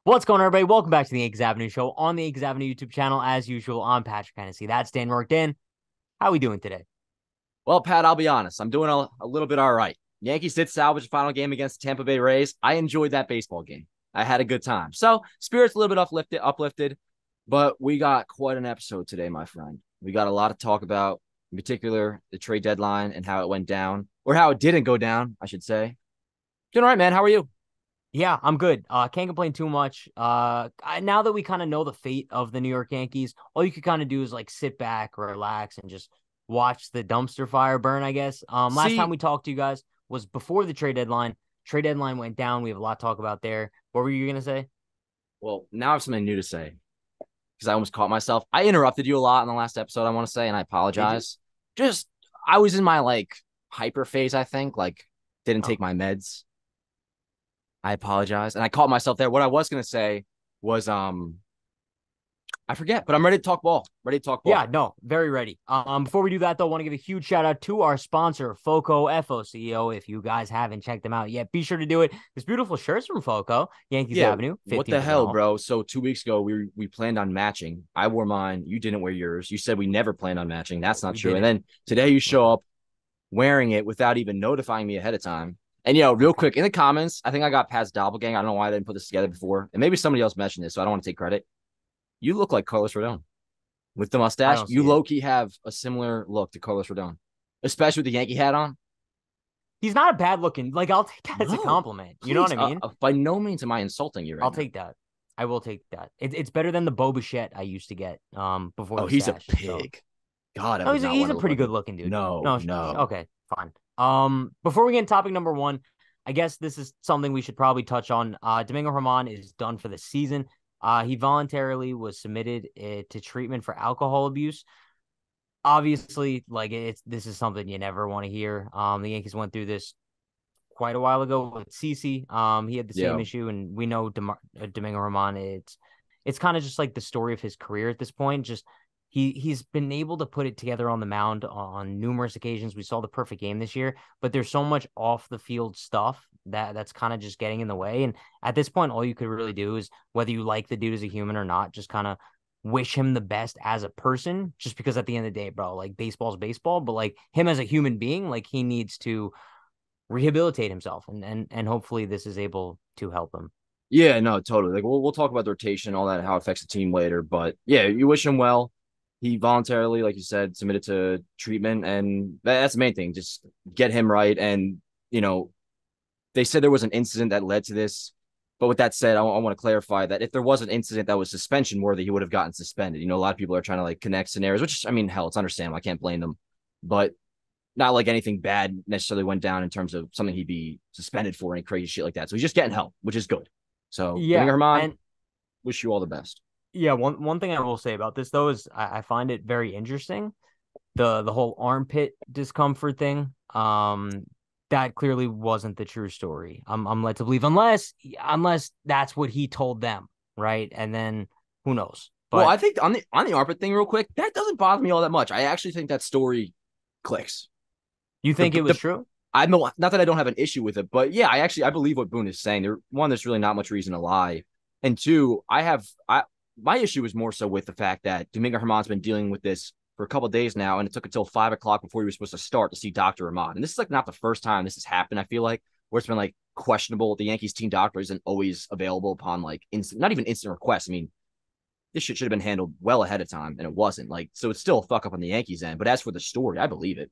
What's going on, everybody? Welcome back to the Yankees Avenue Show on the Yankees Avenue YouTube channel. As usual, I'm Patrick Hennessy. That's Dan Rourke. Dan, how are we doing today? Well, Pat, I'll be honest. I'm doing a little bit all right. Yankees did salvage the final game against the Tampa Bay Rays. I enjoyed that baseball game. I had a good time. So spirits a little bit uplifted, but we got quite an episode today, my friend. We got a lot to talk about, in particular, the trade deadline and how it went down, or how it didn't go down, I should say. Doing all right, man. How are you? Yeah, I'm good. Can't complain too much. Now that we kind of know the fate of the New York Yankees, all you could kind of do is like sit back, relax, and just watch the dumpster fire burn, I guess. Last time See, we talked to you guys was before the trade deadline. Trade deadline went down. We have a lot to talk about there. What were you gonna say? well, now I have something new to say because I almost caught myself. I interrupted you a lot in the last episode, I want to say, and I Did you? apologize. Just, I was in my hyper phase, I think, didn't Oh. take my meds. I apologize. And I caught myself there. What I was gonna say was I forget, but I'm ready to talk ball. Ready to talk Yeah, ball. no, very ready. Before we do that, though, I want to give a huge shout out to our sponsor, FOCO, FOCO. If you guys haven't checked them out yet, be sure to do it. This beautiful shirts from FOCO, Yankees Yeah, Avenue, what the 15% hell, off. bro? So 2 weeks ago we planned on matching. I wore mine, you didn't wear yours. You said we never planned on matching. That's not We true. And didn't. then today you show Mm-mm. up wearing it without even notifying me ahead of time. And real Okay. quick in the comments, I think I got Pat's doppelganger. I don't know why I didn't put this together before. And maybe somebody else mentioned this, so I don't want to take credit. You look like Carlos Rodon. With the I mustache, don't you see it. low key have a similar look to Carlos Rodon, especially with the Yankee hat on. He's not a bad looking. Like, I'll take that as a No, compliment. You know what please. I mean? By no means am I insulting you right I'll now. take that. I will take that. It's better than the Bo Bichette I used to get before Oh, the he's a stash. So pig. God, I no, would he's a, not he's want a to look pretty like good him. looking dude. No, No, no. okay, fine. Before we get into topic number one, I guess this is something we should probably touch on. Domingo German is done for the season. He voluntarily was submitted to treatment for alcohol abuse. Obviously, like this is something you never want to hear. The Yankees went through this quite a while ago with CC. He had the same Yeah. issue, and we know Domingo German. It's kind of just like the story of his career at this point. Just he's been able to put it together on the mound on numerous occasions. We saw the perfect game this year, but there's so much off the field stuff that's kind of just getting in the way. And at this point, all you could really do is, whether you like the dude as a human or not, just kind of wish him the best as a person. Just because at the end of the day, bro, like baseball's baseball, but like him as a human being, like he needs to rehabilitate himself, and hopefully this is able to help him. Yeah, no, totally. Like we'll talk about the rotation, all that, how it affects the team later. But yeah, you wish him well. He voluntarily, like you said, submitted to treatment, and that's the main thing. Just get him right. And you know, they said there was an incident that led to this. But with that said, I want to clarify that if there was an incident that was suspension worthy, he would have gotten suspended. A lot of people are trying to connect scenarios, which I mean, hell, it's understandable. I can't blame them. But not like anything bad necessarily went down in terms of something he'd be suspended for, any crazy shit like that. So he's just getting help, which is good. So Domingo Yeah, Herman, and wish you all the best. yeah, one thing I will say about this though is I find it very interesting, the whole armpit discomfort thing. That clearly wasn't the true story. I'm led to believe, unless that's what he told them, right? And then who knows? Well, But I think on the armpit thing, real quick, that doesn't bother me all that much. I actually think that story clicks. you The think it was the true? I know, not that I don't have an issue with it, but yeah, I believe what Boone is saying. There's really not much reason to lie, and two, my issue is more so with the fact that Domingo Herman's been dealing with this for a couple of days now, and it took until 5 o'clock before he was supposed to start to see Doctor Herman. And this is not the first time this has happened. I feel like where it's been questionable. The Yankees team doctor isn't always available upon instant, not even instant requests. I mean, this shit should have been handled well ahead of time, and it wasn't. So it's still a fuck up on the Yankees end. But as for the story, I believe it.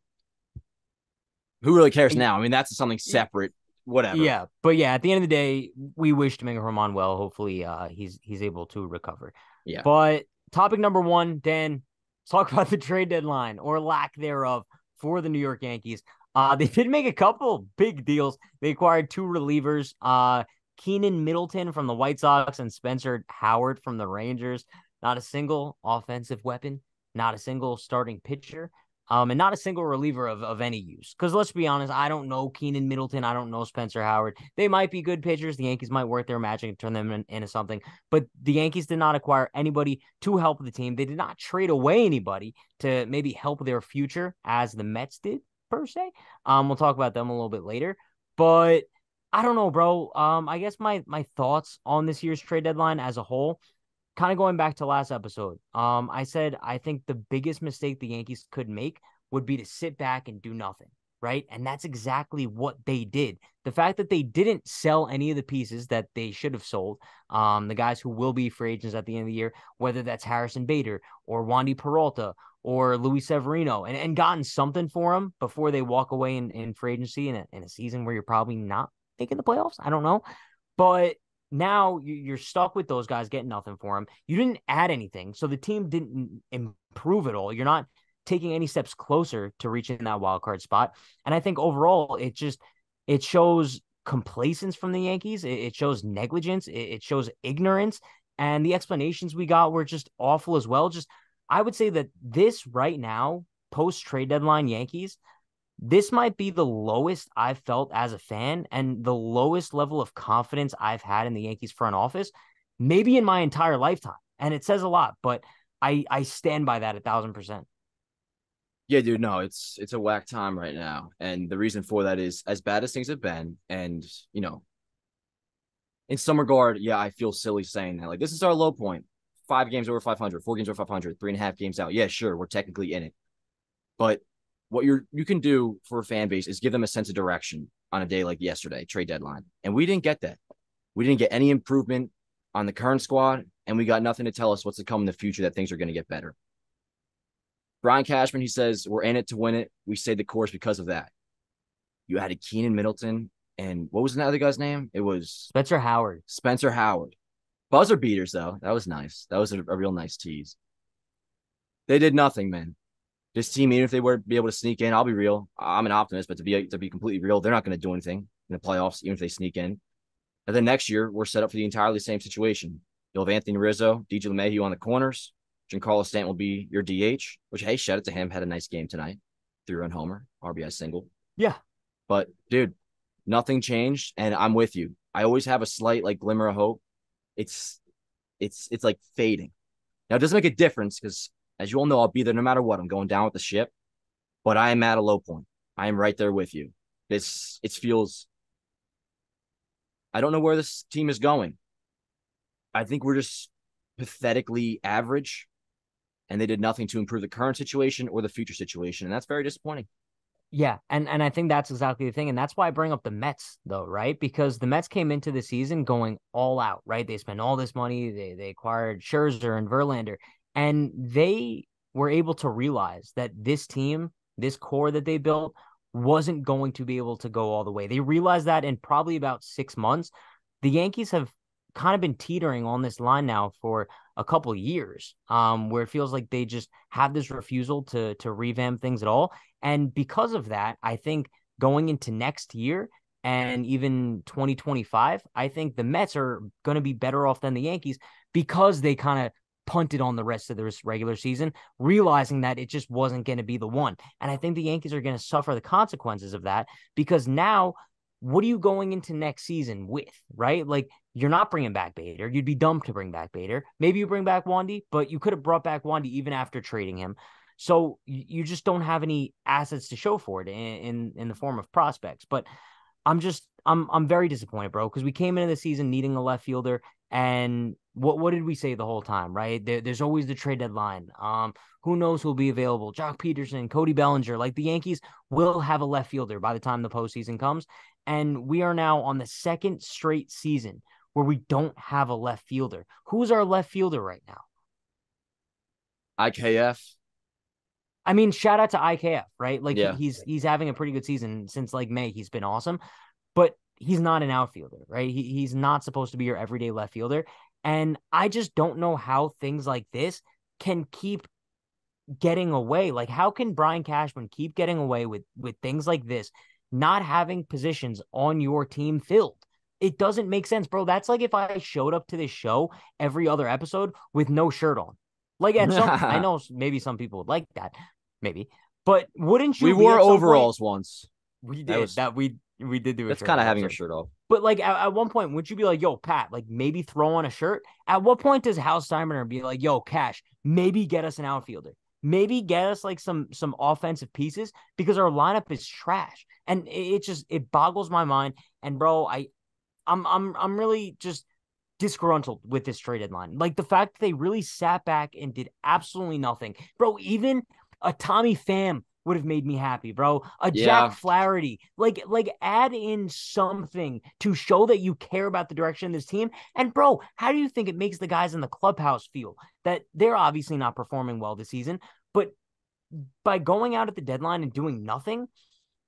Who really cares now? I mean, that's something separate. Whatever. Yeah, but yeah, at the end of the day, we wish Domingo Herman well. Hopefully, he's able to recover. Yeah. But topic number one, Dan, let's talk about the trade deadline or lack thereof for the New York Yankees. They did make a couple big deals. They acquired two relievers, Keenan Middleton from the White Sox and Spencer Howard from the Rangers. Not a single offensive weapon, not a single starting pitcher. And not a single reliever of any use. Because let's be honest, I don't know Keenan Middleton. I don't know Spencer Howard. They might be good pitchers. The Yankees might work their magic and turn them into something. But the Yankees did not acquire anybody to help the team. They did not trade away anybody to maybe help their future, as the Mets did, per se. We'll talk about them a little bit later. But I don't know, bro. I guess my thoughts on this year's trade deadline as a whole, kind of going back to last episode. I said I think the biggest mistake the Yankees could make would be to sit back and do nothing, right? And that's exactly what they did. The fact that they didn't sell any of the pieces that they should have sold, the guys who will be free agents at the end of the year, whether that's Harrison Bader or Wandy Peralta or Luis Severino, and gotten something for them before they walk away in free agency in a season where you're probably not making the playoffs. I don't know. But now you're stuck with those guys getting nothing for them. You didn't add anything, so the team didn't improve at all. You're not taking any steps closer to reaching that wild card spot. And I think overall, it shows complacence from the Yankees. It shows negligence. It shows ignorance. And the explanations we got were just awful as well. Just I would say that this right now, post trade deadline Yankees, this might be the lowest I've felt as a fan and the lowest level of confidence I've had in the Yankees front office, maybe in my entire lifetime. And it says a lot, but I stand by that 1,000%. Yeah, dude, no, it's a whack time right now. And the reason for that is as bad as things have been, and in some regard, yeah, I feel silly saying that. Like, this is our low point. 5 games over 500, 4 games over 500, 3.5 games out. Yeah, sure, we're technically in it. But what you can do for a fan base is give them a sense of direction on a day like yesterday, trade deadline. And we didn't get that. We didn't get any improvement on the current squad, and we got nothing to tell us what's to come in the future that things are going to get better. Brian Cashman, he says, we're in it to win it. We stayed the course because of that. You added Keenan Middleton, and what was the other guy's name? It was Spencer Howard. Spencer Howard. Buzzer beaters, though. That was nice. That was a real nice tease. They did nothing, man. This team, even if they were to be able to sneak in, I'll be real. I'm an optimist, but to be completely real, they're not going to do anything in the playoffs, even if they sneak in. And then next year, we're set up for the entirely same situation. You'll have Anthony Rizzo, DJ LeMahieu on the corners. Giancarlo Stanton will be your DH, which, hey, shout out to him. Had a nice game tonight. 3-run homer, RBI single. Yeah. But, dude, nothing changed, and I'm with you. I always have a slight, glimmer of hope. It's like fading. Now, it doesn't make a difference because, as you all know, I'll be there no matter what. I'm going down with the ship, but I am at a low point. I am right there with you. It feels – I don't know where this team is going. I think we're just pathetically average, and they did nothing to improve the current situation or the future situation, and that's very disappointing. Yeah, and I think that's exactly the thing, and that's why I bring up the Mets, though, right? Because the Mets came into the season going all out, right? They spent all this money. They acquired Scherzer and Verlander, and they were able to realize that this team, this core that they built, wasn't going to be able to go all the way. They realized that in probably about 6 months. The Yankees have kind of been teetering on this line now for a couple of years, where it feels like they just have this refusal to revamp things at all. And because of that, I think going into next year and even 2025, I think the Mets are going to be better off than the Yankees because they kind of punted on the rest of this regular season, realizing that it just wasn't going to be the one. And I think the Yankees are going to suffer the consequences of that because now, what are you going into next season with, right? Like, you're not bringing back Bader. You'd be dumb to bring back Bader. Maybe you bring back Wandy, but you could have brought back Wandy even after trading him. So you just don't have any assets to show for it in the form of prospects. But I'm very disappointed, bro, because we came into the season needing a left fielder, and what did we say the whole time, right? There's always the trade deadline. Who knows who'll be available? Jock Peterson, Cody Bellinger. Like, the Yankees will have a left fielder by the time the postseason comes, and we are now on the second straight season where we don't have a left fielder. Who's our left fielder right now? IKF. I mean, shout out to IKF, right? Like, yeah. he's having a pretty good season since May. He's been awesome, but he's not an outfielder, right? He's not supposed to be your everyday left fielder. And I just don't know how things like this can keep getting away. Like, how can Brian Cashman keep getting away with things like this, not having positions on your team filled? It doesn't make sense, bro. That's like if I showed up to this show every other episode with no shirt on. Like, I know maybe some people would like that, maybe, but wouldn't you? We wore overalls once. We did we did do it. That's kind of having your shirt off. But like at one point, would you be like, yo, Pat, like maybe throw on a shirt? At what point does Hal Steinbrenner be like, yo, Cash, maybe get us an outfielder? maybe get us like some offensive pieces because our lineup is trash. And it boggles my mind. And bro, I'm really just disgruntled with this trade deadline. Like the fact that they really sat back and did absolutely nothing. Bro, even a Tommy Pham would have made me happy, bro. A Jack Yeah, Flaherty. Like add in something to show that you care about the direction of this team. And bro, how do you think it makes the guys in the clubhouse feel that they're obviously not performing well this season, but by going out at the deadline and doing nothing,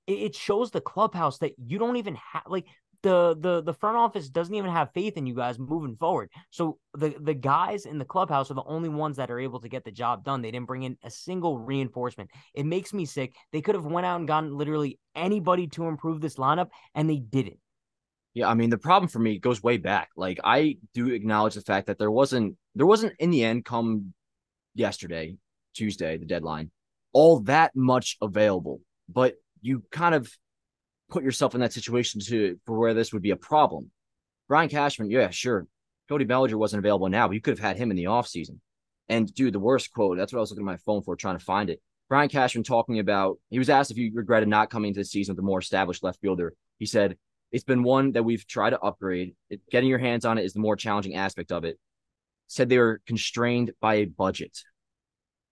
it shows the clubhouse that you don't even have like the front office doesn't even have faith in you guys moving forward. So the guys in the clubhouse are the only ones that are able to get the job done. They didn't bring in a single reinforcement. It makes me sick. They could have went out and gotten literally anybody to improve this lineup, and they didn't. yeah. I mean, the problem for me goes way back. Like, I do acknowledge the fact that there wasn't in the end, come yesterday, Tuesday, the deadline, all that much available. But you kind of put yourself in that situation for where this would be a problem. Brian Cashman, yeah, sure. Cody Bellinger wasn't available now, but you could have had him in the offseason. And dude, the worst quote, that's what I was looking at my phone for, trying to find it. Brian Cashman talking about, he was asked if he regretted not coming into the season with a more established left fielder. He said, it's been one that we've tried to upgrade. Getting your hands on it is the more challenging aspect of it. Said they were constrained by a budget.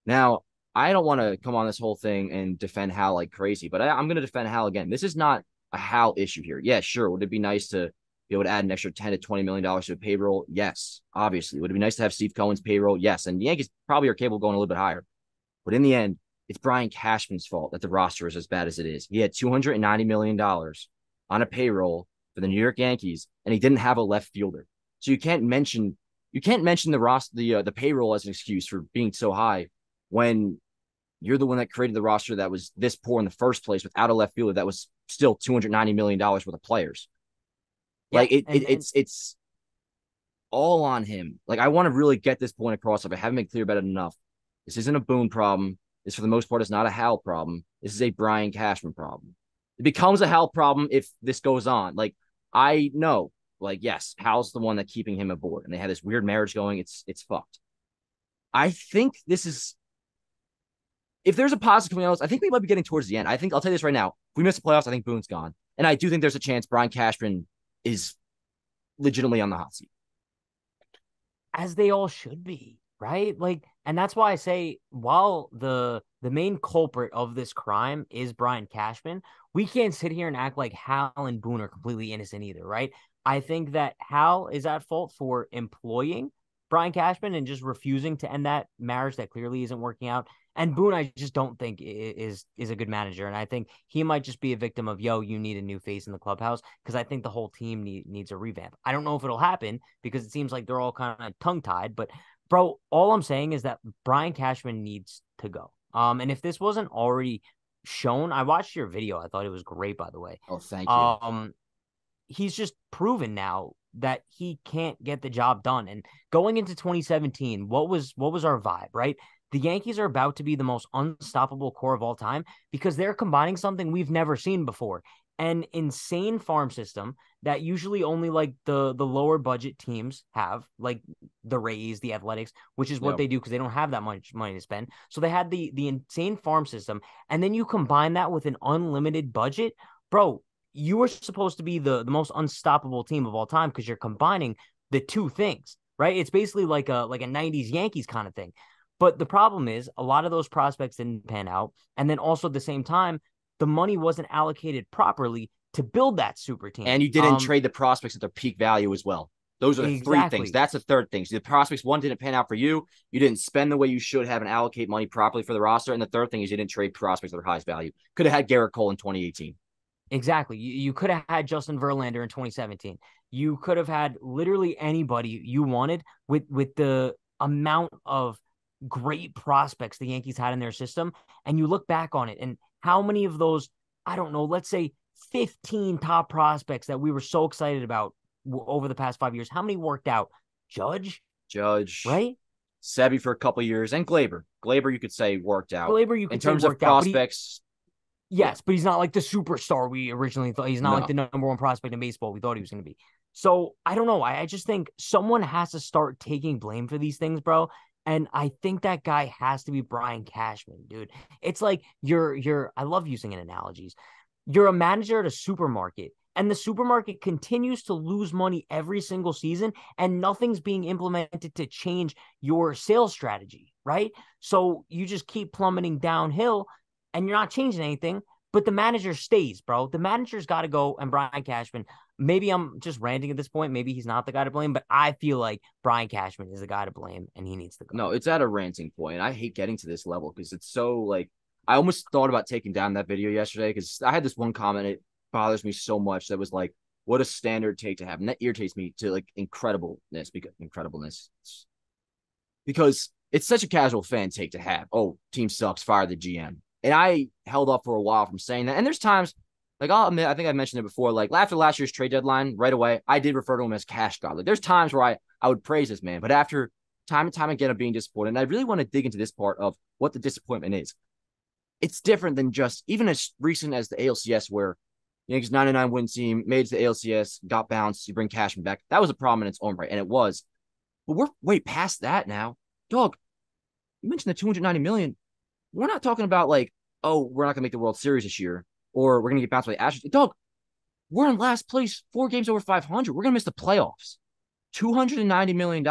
Now, I don't want to come on this whole thing and defend Hal like crazy, but I'm going to defend Hal again. This is not a Hal issue here. Yeah, sure. Would it be nice to be able to add an extra $10 to $20 million to a payroll? Yes, obviously. Would it be nice to have Steve Cohen's payroll? Yes. And the Yankees probably are capable of going a little bit higher. But in the end, it's Brian Cashman's fault that the roster is as bad as it is. He had $290 million on a payroll for the New York Yankees, and he didn't have a left fielder. So you can't mention the payroll as an excuse for being so high when you're the one that created the roster that was this poor in the first place without a left fielder that was still $290 million worth of players. Yeah, Like it's all on him. Like, I want to really get this point across. If I haven't been clear about it enough, this isn't a Boone problem. This, for the most part, is not a Hal problem. This is a Brian Cashman problem. It becomes a Hal problem if this goes on. Like, I know, like, yes, Hal's the one that's keeping him aboard, and they had this weird marriage going. It's fucked. I think this is, if there's a positive coming out, I think we might be getting towards the end. I think I'll tell you this right now. If we miss the playoffs, I think Boone's gone. And I do think there's a chance Brian Cashman is legitimately on the hot seat. As they all should be, right? Like, and that's why I say, while the main culprit of this crime is Brian Cashman, we can't sit here and act like Hal and Boone are completely innocent either, right? I think that Hal is at fault for employing Brian Cashman and just refusing to end that marriage that clearly isn't working out. And Boone, I just don't think is a good manager. And I think he might just be a victim of, yo, you need a new face in the clubhouse, because I think the whole team needs a revamp. I don't know if it'll happen because it seems like they're all kind of tongue-tied. But, bro, all I'm saying is that Brian Cashman needs to go. And if this wasn't already shown, I watched your video. I thought it was great, by the way. Oh, thank you. He's just proven now that he can't get the job done. And going into 2017, what was our vibe, right? The Yankees are about to be the most unstoppable core of all time because they're combining something we've never seen before. An insane farm system that usually only like the lower budget teams have, like the Rays, the Athletics, which is what they do because they don't have that much money to spend. So they had the insane farm system, and then you combine that with an unlimited budget, bro. You are supposed to be the most unstoppable team of all time because you're combining the two things, right? It's basically like a 90s Yankees kind of thing. But the problem is a lot of those prospects didn't pan out. And then also at the same time, the money wasn't allocated properly to build that super team. And you didn't trade the prospects at their peak value as well. Those are the three things. That's the third thing. So the prospects, one, didn't pan out for you. You didn't spend the way you should have and allocate money properly for the roster. And the third thing is you didn't trade prospects at their highest value. Could have had Garrett Cole in 2018. Exactly. You could have had Justin Verlander in 2017. You could have had literally anybody you wanted with the amount of great prospects the Yankees had in their system. And you look back on it and how many of those, I don't know, let's say 15 top prospects that we were so excited about over the past 5 years, how many worked out? Judge, right? Sebi for a couple of years, and Glaber, you could say worked out. Glaber, you could in say terms worked of prospects. Yes, but he's not like the superstar we originally thought. He's not like the number one prospect in baseball we thought he was going to be. So I don't know. I just think someone has to start taking blame for these things, bro. And I think that guy has to be Brian Cashman, dude. It's like I love using an analogies. You're a manager at a supermarket, and the supermarket continues to lose money every single season, and nothing's being implemented to change your sales strategy, right? So you just keep plummeting downhill and you're not changing anything, but the manager stays, bro. The manager's got to go, and Brian Cashman, maybe I'm just ranting at this point. Maybe he's not the guy to blame, but I feel like Brian Cashman is the guy to blame, and he needs to go. No, it's at a ranting point. I hate getting to this level because it's so like I almost thought about taking down that video yesterday because I had this one comment. It bothers me so much that was like, what a standard take to have. And that irritates me to like incredibleness because it's such a casual fan take to have. Oh, team sucks, fire the GM. And I held up for a while from saying that. And there's times, like I'll admit, I think I mentioned it before, like after last year's trade deadline, right away, I did refer to him as cash god. Like there's times where I would praise this man, but after time and time again of being disappointed, and I really want to dig into this part of what the disappointment is. It's different than just even as recent as the ALCS, where Yankees 99 win team made it to the ALCS, got bounced, you bring Cashman back. That was a problem in its own right, and it was. But we're way past that now. Dog, you mentioned the 290 million. We're not talking about like, oh, we're not gonna make the World Series this year, or we're gonna get bounced by the Astros. Dog, we're in last place, 4 games over 500. We're gonna miss the playoffs. $290 million.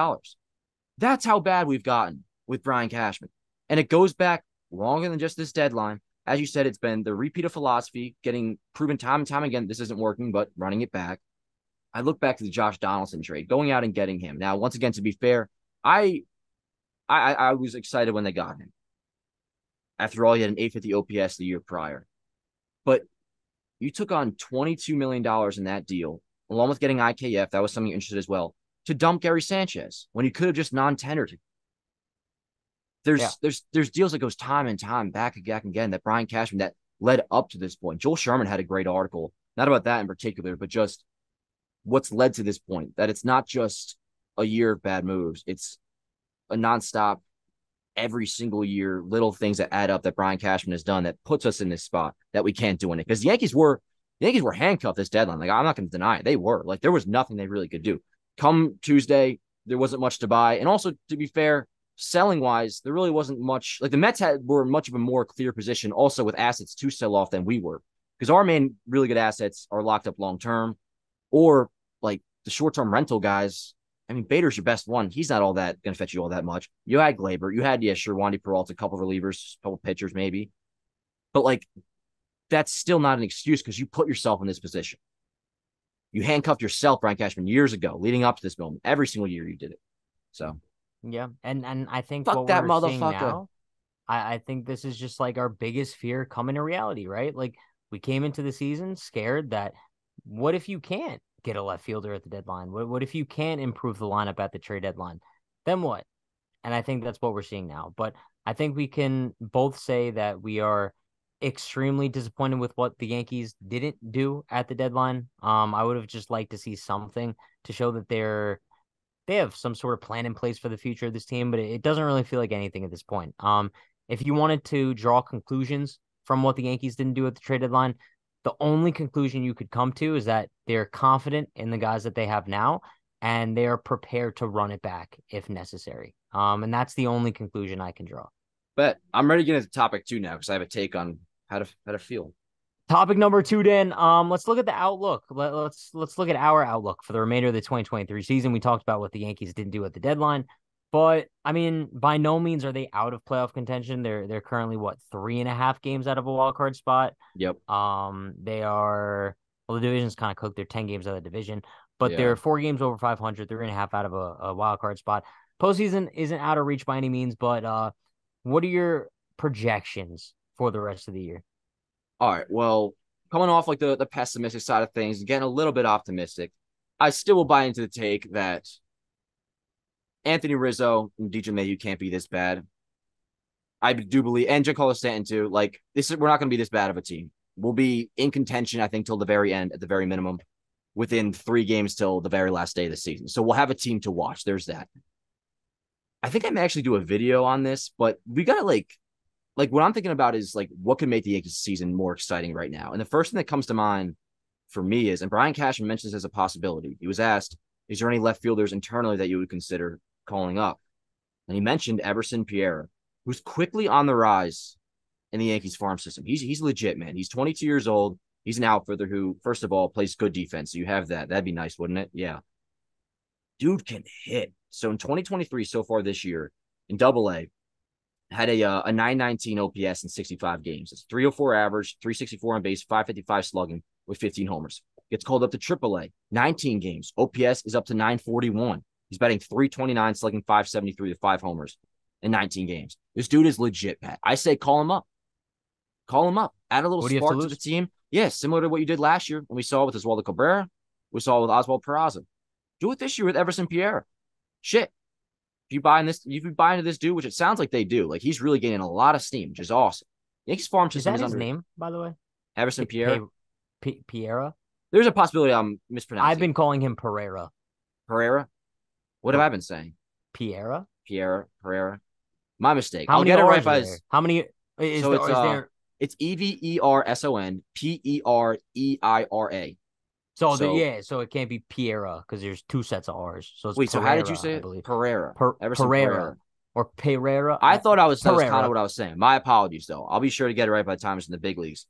That's how bad we've gotten with Brian Cashman. And it goes back longer than just this deadline. As you said, it's been the repeat of philosophy, getting proven time and time again, this isn't working, but running it back. I look back to the Josh Donaldson trade, going out and getting him. Now, once again, to be fair, I was excited when they got him. After all, he had an 850 OPS the year prior. But you took on $22 million in that deal, along with getting IKF, that was something you're interested as well, to dump Gary Sanchez when you could have just non-tendered him. There's deals that goes time and time back again that Brian Cashman that led up to this point. Joel Sherman had a great article, not about that in particular, but just what's led to this point, that it's not just a year of bad moves. It's a nonstop, every single year, little things that add up that Brian Cashman has done that puts us in this spot that we can't do in it. Because the Yankees were handcuffed this deadline. Like, I'm not going to deny it. They were. Like, there was nothing they really could do. Come Tuesday, there wasn't much to buy. And also, to be fair, selling wise, there really wasn't much. Like the Mets were much of a more clear position also with assets to sell off than we were, because our main really good assets are locked up long term, or like the short term rental guys. I mean, Bader's your best one. He's not all that going to fetch you all that much. You had Glaber, you had Wandy Peralta, a couple of relievers, a couple of pitchers maybe, but like that's still not an excuse because you put yourself in this position. You handcuffed yourself, Brian Cashman, years ago, leading up to this moment. Every single year you did it. So. Yeah, and I think fuck what that we're seeing motherfucker. now, I think this is just like our biggest fear coming to reality, right? Like we came into the season scared that what if you can't get a left fielder at the deadline? What if you can't improve the lineup at the trade deadline? Then what? And I think that's what we're seeing now. But I think we can both say that we are extremely disappointed with what the Yankees didn't do at the deadline. I would have just liked to see something to show that they have some sort of plan in place for the future of this team, but it doesn't really feel like anything at this point. If you wanted to draw conclusions from what the Yankees didn't do at the trade deadline, the only conclusion you could come to is that they're confident in the guys that they have now, and they are prepared to run it back if necessary. And that's the only conclusion I can draw. But I'm ready to get into topic 2 now because I have a take on how to feel. Topic number 2, Dan. Let's look at the outlook. Let's look at our outlook for the remainder of the 2023 season. We talked about what the Yankees didn't do at the deadline, but I mean, by no means are they out of playoff contention. They're currently 3.5 games out of a wild card spot. Yep. They are, well, the division's kind of cooked. They're 10 games out of the division, but Yeah. they're 4 games over 500, 3.5 out of a wild card spot. Postseason isn't out of reach by any means, but what are your projections for the rest of the year? All right. Well, coming off like the pessimistic side of things, getting a little bit optimistic, I still will buy into the take that Anthony Rizzo and DJ Mayhew can't be this bad. I do believe, and Giancarlo Stanton too. Like we're not going to be this bad of a team. We'll be in contention, I think, till the very end, at the very minimum, within 3 games till the very last day of the season. So we'll have a team to watch. There's that. I think I may actually do a video on this, but we got to like what I'm thinking about is like what could make the Yankees season more exciting right now. And the first thing that comes to mind for me is, and Brian Cashman mentions this as a possibility. He was asked, is there any left fielders internally that you would consider calling up? and he mentioned Everson Pierre, who's quickly on the rise in the Yankees farm system. He's legit, man. He's 22 years old. He's an outfielder who, first of all, plays good defense. So you have that. That'd be nice, wouldn't it? Yeah. Dude can hit. So in 2023, so far this year, in Double A, had a 919 OPS in 65 games. It's 304 average, 364 on base, 555 slugging with 15 homers. Gets called up to Triple A, 19 games. OPS is up to 941. He's batting 329, slugging 573 with 5 homers in 19 games. This dude is legit, Pat. I say call him up. Call him up. Add a little spark to the team. Yeah, similar to what you did last year when we saw with Oswaldo Cabrera. We saw with Oswald Peraza. Do it this year with Everson Pierre. Shit. If you buy into this dude, which it sounds like they do, like he's really gaining a lot of steam, which is awesome. Yankees farm system is that his name, by the way? Everson Pierre. Piera? There's a possibility I'm mispronouncing. I've been calling him Pereira. Pereira? What have I been saying? Piera? Pereira. My mistake. I'll get it right by how many is so there? It's Everson Pereira. So it can't be Piera because there's 2 sets of R's. So it's wait, Pereira, so how did you say it? Pereira. Pereira. Or Pereira. I thought that was kind of what I was saying. My apologies, though. I'll be sure to get it right by the time it's in the big leagues.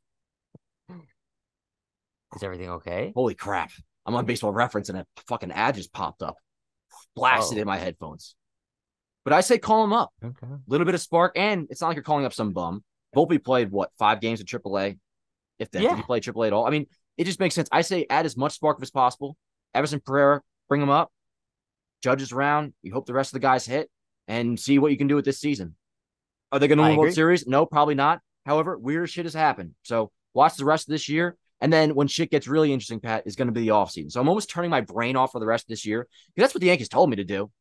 Is everything okay? Holy crap. I'm on Baseball Reference and a fucking ad just popped up. Blasted in my headphones. But I say call him up. Okay. A little bit of spark, and it's not like you're calling up some bum. Volpe played, 5 games at AAA? If that, did he play AAA at all? I mean, it just makes sense. I say add as much spark as possible. Everson Pereira, bring him up. Judges around. You hope the rest of the guys hit and see what you can do with this season. Are they going to win the World Series? No, probably not. However, weird shit has happened. So watch the rest of this year. And then when shit gets really interesting, Pat, is going to be the offseason. So I'm almost turning my brain off for the rest of this year because that's what the Yankees told me to do.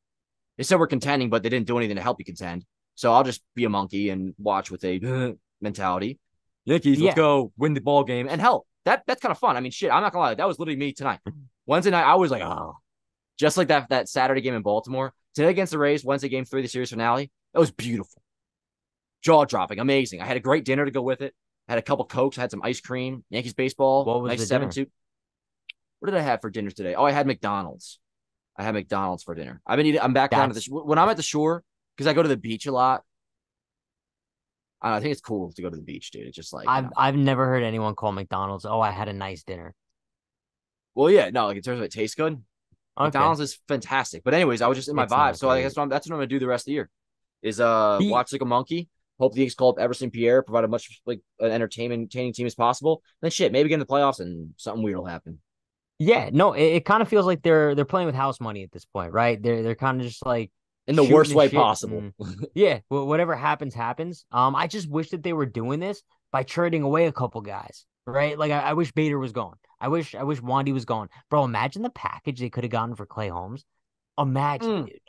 They said we're contending, but they didn't do anything to help you contend. So I'll just be a monkey and watch with a mentality. Yankees, let's go win the ball game. And hell, that's kind of fun. I mean, shit, I'm not going to lie. That was literally me tonight. Wednesday night, I was like, oh. Just like that Saturday game in Baltimore. Today against the Rays, Wednesday game 3, the series finale. That was beautiful. Jaw-dropping, amazing. I had a great dinner to go with it. I had a couple Cokes. I had some ice cream. Yankees baseball. What was nice the 7-2. What did I have for dinner today? Oh, I had McDonald's. I had McDonald's for dinner. I'm back down to the when I'm at the shore, because I go to the beach a lot. I think it's cool to go to the beach, dude. It's just like I've never heard anyone call McDonald's, oh, I had a nice dinner. Well, yeah, no, like in terms of it tastes good. Okay. McDonald's is fantastic. But anyways, I was just in my vibe. So I guess that's what I'm gonna do the rest of the year. Is watch like a monkey. Hope the Yankees call up Everson Pierre, provide a much like an entertaining team as possible. Then shit, maybe get in the playoffs and something weird will happen. Yeah, no, it kind of feels like they're playing with house money at this point, right? They're kind of just like in the worst way possible. Yeah, well, whatever happens. I just wish that they were doing this by trading away a couple guys, right? Like I wish Bader was gone. I wish Wandy was gone. Bro, imagine the package they could have gotten for Clay Holmes. Imagine, dude.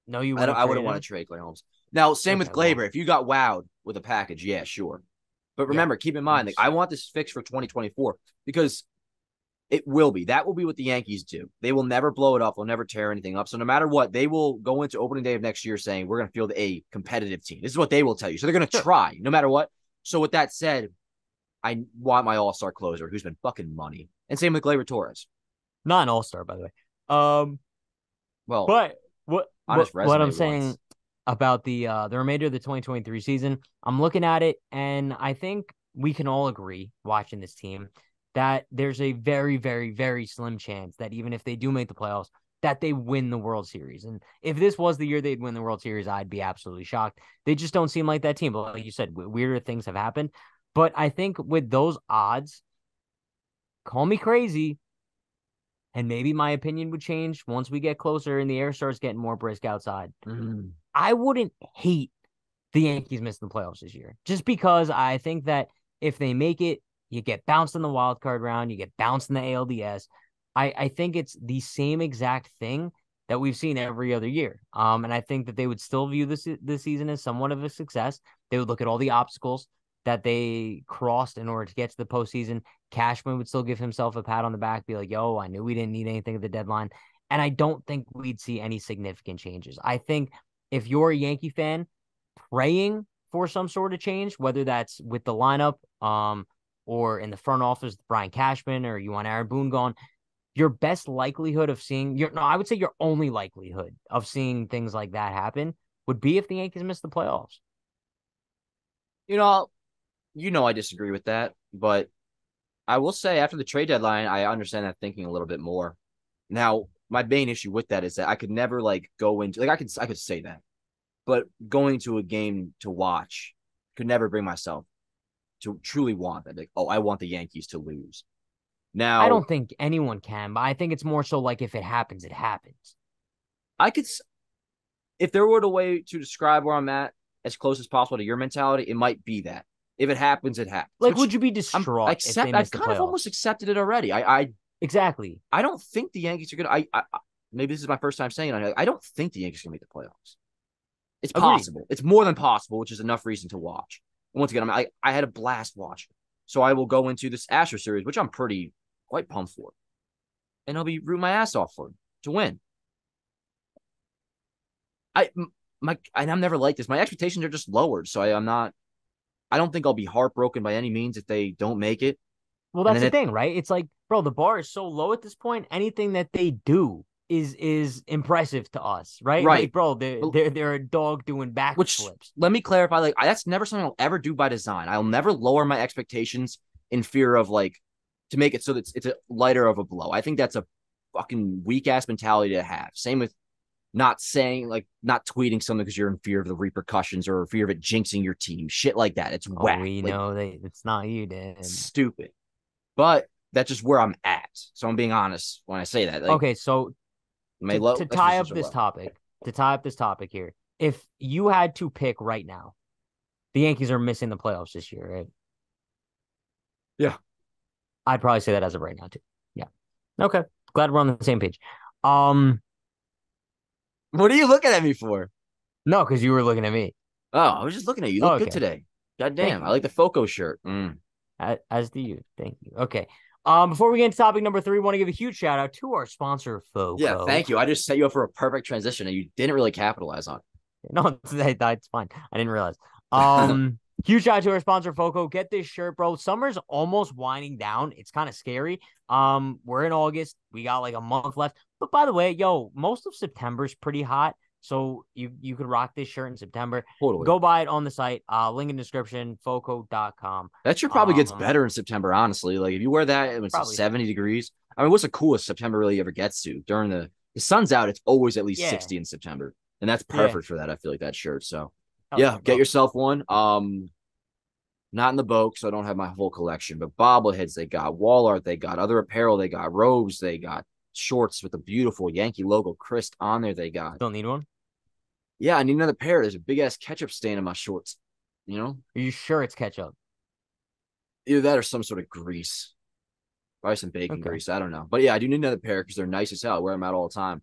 No, you wouldn't. I wouldn't want to trade Clay Holmes. Now, same with Glaber. If you got wowed with a package, yeah, sure. But remember, keep in mind, like, I want this fixed for 2024 because it will be. That will be what the Yankees do. They will never blow it up. They'll never tear anything up. So no matter what, they will go into opening day of next year saying, we're going to field a competitive team. This is what they will tell you. So they're going to try no matter what. So with that said, I want my all-star closer who's been fucking money. And same with Gleyber Torres. Not an all-star, by the way. Well, but what I'm saying once. About the remainder of the 2023 season, I'm looking at it, and I think we can all agree, watching this team, that there's a very, very, very slim chance that even if they do make the playoffs, that they win the World Series. And if this was the year they'd win the World Series, I'd be absolutely shocked. They just don't seem like that team. But like you said, weirder things have happened. But I think with those odds, call me crazy, and maybe my opinion would change once we get closer and the air starts getting more brisk outside. I wouldn't hate the Yankees missing the playoffs this year, just because I think that if they make it, you get bounced in the wild card round, you get bounced in the ALDS. I think it's the same exact thing that we've seen every other year. And I think that they would still view this season as somewhat of a success. They would look at all the obstacles that they crossed in order to get to the postseason. Cashman would still give himself a pat on the back, be like, yo, I knew we didn't need anything at the deadline. And I don't think we'd see any significant changes. I think if you're a Yankee fan praying for some sort of change, whether that's with the lineup or in the front office, Brian Cashman, or you want Aaron Boone gone, your best likelihood of seeing your no, I would say your only likelihood of seeing things like that happen would be if the Yankees miss the playoffs. You know, I disagree with that, but I will say after the trade deadline, I understand that thinking a little bit more. Now, my main issue with that is that I could never like go into like I could say that, but going to a game to watch could never bring myself to truly want that. Like, oh, I want the Yankees to lose. I Now, don't think anyone can, but I think it's more so like if it happens, it happens. I could, if there were a way to describe where I'm at as close as possible to your mentality, it might be that if it happens, it happens. Like, Which would you be I distraught if they accept. I've missed the kind of playoffs? almost accepted it already. Exactly. I don't think the Yankees are gonna. Maybe this is my first time saying it. I don't think the Yankees are gonna make the playoffs. It's Agreed. possible. It's more than possible, which is enough reason to watch. And once again, I had a blast watching. So I will go into this Astro series, which I'm pretty quite pumped for, and I'll be rooting my ass off for to win. I and I'm never like this. My expectations are just lowered, so I'm not. I don't think I'll be heartbroken by any means if they don't make it. Well, And that's then the thing, right? It's like, bro, the bar is so low at this point. Anything that they do is impressive to us, right? right, Like, bro, they're a dog doing which backflips. let me clarify. Like that's never something I'll ever do by design. I'll never lower my expectations in fear of like to make it so that it's a lighter of a blow. I think that's a fucking weak ass mentality to have. Same with not saying like not tweeting something because you're in fear of the repercussions or fear of it jinxing your team. Shit like that. It's Oh, whack. we Like know that it's not you, Dan. stupid. But that's just where I'm at. So I'm being honest when I say that. Like Okay, so my to low tie up expectations are this low. topic, here, if you had to pick right now, the Yankees are missing the playoffs this year, right? Yeah. I'd probably say that as of right now too. Yeah. Okay. Glad we're on the same page. Um, What are you looking at me for? no, because you were looking at me. Oh, I was just looking at you. You Oh, look good okay. today. God Thank damn. I you. like the Foco shirt. Mm. As do you. Thank you. Okay. Before we get into topic number 3, want to give a huge shout out to our sponsor, Yeah, FOCO. thank you. I just set you up for a perfect transition and you didn't really capitalize on No, that's fine. I didn't realize. it. Huge shout out to our sponsor, FOCO. Get this shirt, bro. Summer's almost winding down. It's kind of scary. We're in August. We got like a month left. But by the way, yo, most of September's pretty hot. So you could rock this shirt in September. Totally. Go buy it on the site. Link in the description, foco.com. That shirt probably gets better in September, honestly. Like if you wear that when it's Probably. 70 degrees. I mean, what's the coolest September really ever gets to? During the sun's out, it's always at least Yeah. 60 in September. And that's Yeah. perfect for that. I feel like that shirt. So Hell yeah, yeah, get bro. yourself one. Not in the boat, so I don't have my whole collection, but bobbleheads they got, wall art they got, other apparel they got, robes they got, shorts with the beautiful Yankee logo Christ on there they got. Still need one? Yeah, I need another pair. There's a big ass ketchup stain on my shorts. You know, Are you sure it's ketchup? either that or some sort of grease, probably some bacon Okay. grease. I don't know, but yeah, I do need another pair because they're nice as hell. I wear them out all the time.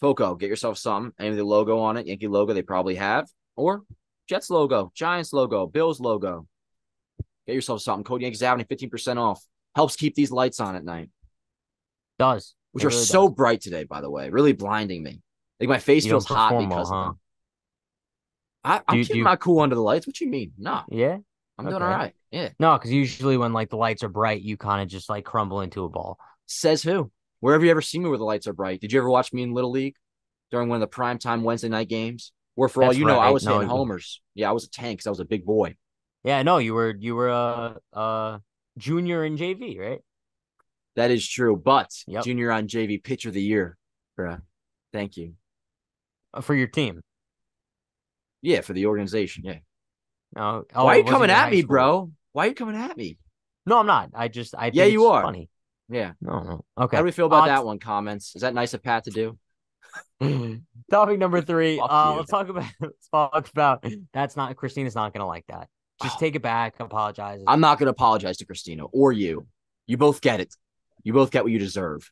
Foco, get yourself some. Any of the logo on it, Yankee logo, they probably have, or Jets logo, Giants logo, Bills logo. Get yourself something. Code Yankees Avenue, 15% off. Helps keep these lights on at night, Does. which It are really so does. bright today, by the way. Really blinding me. Like my face You feels don't hot perform well, because of huh? them. Do I'm you, do keeping you my cool under the lights. What you mean? No, yeah? I'm doing all Okay. right. Yeah. No, because usually when like the lights are bright, you kind of just like crumble into a ball. Says who? Where have you ever seen me where the lights are bright? Did you ever watch me in Little League during one of the primetime Wednesday night games? Where for all That's you know, I right. was No, hitting homers. Yeah, I was a tank because I was a big boy. yeah, no, you were a junior in JV, right? That is true. But Yep. junior on JV pitcher of the year. Bruh. Thank you. For your team. Yeah, for the organization. Yeah. No, Why are oh, you it wasn't coming your at high me, school. bro? Why are you coming at me? No, I'm not. I Yeah, think you it's are. funny. Yeah. No, no. How Okay. do we feel about that one? Comments. Is that nice of Pat to do? Topic number 3. Fuck you. Let's talk about that's not Christina's not gonna like that. Just Oh, take it back, apologize. I'm not going to apologize to Christina or you. You both get it. You both get what you deserve.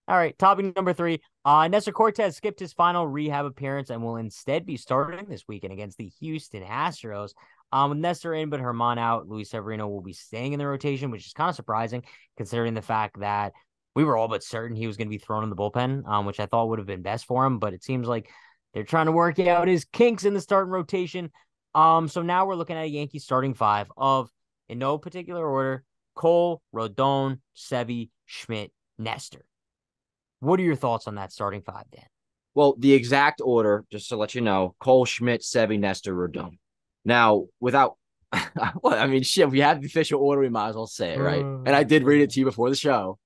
All right, topic number 3. Nestor Cortez skipped his final rehab appearance and will instead be starting this weekend against the Houston Astros. With Nestor in but Herman out, Luis Severino will be staying in the rotation, which is kind of surprising considering the fact that we were all but certain he was going to be thrown in the bullpen, which I thought would have been best for him. But it seems like they're trying to work out his kinks in the starting rotation. So now we're looking at a Yankee starting 5 of, in no particular order, Cole, Rodon, Sevy, Schmidt, Nestor. What are your thoughts on that starting five, Dan? Well, the exact order, just to let you know: Cole, Schmidt, Sevy, Nestor, Rodon. Now, without, well, I mean, shit, we have the official order. We might as well say it, right? And I did read it to you before the show.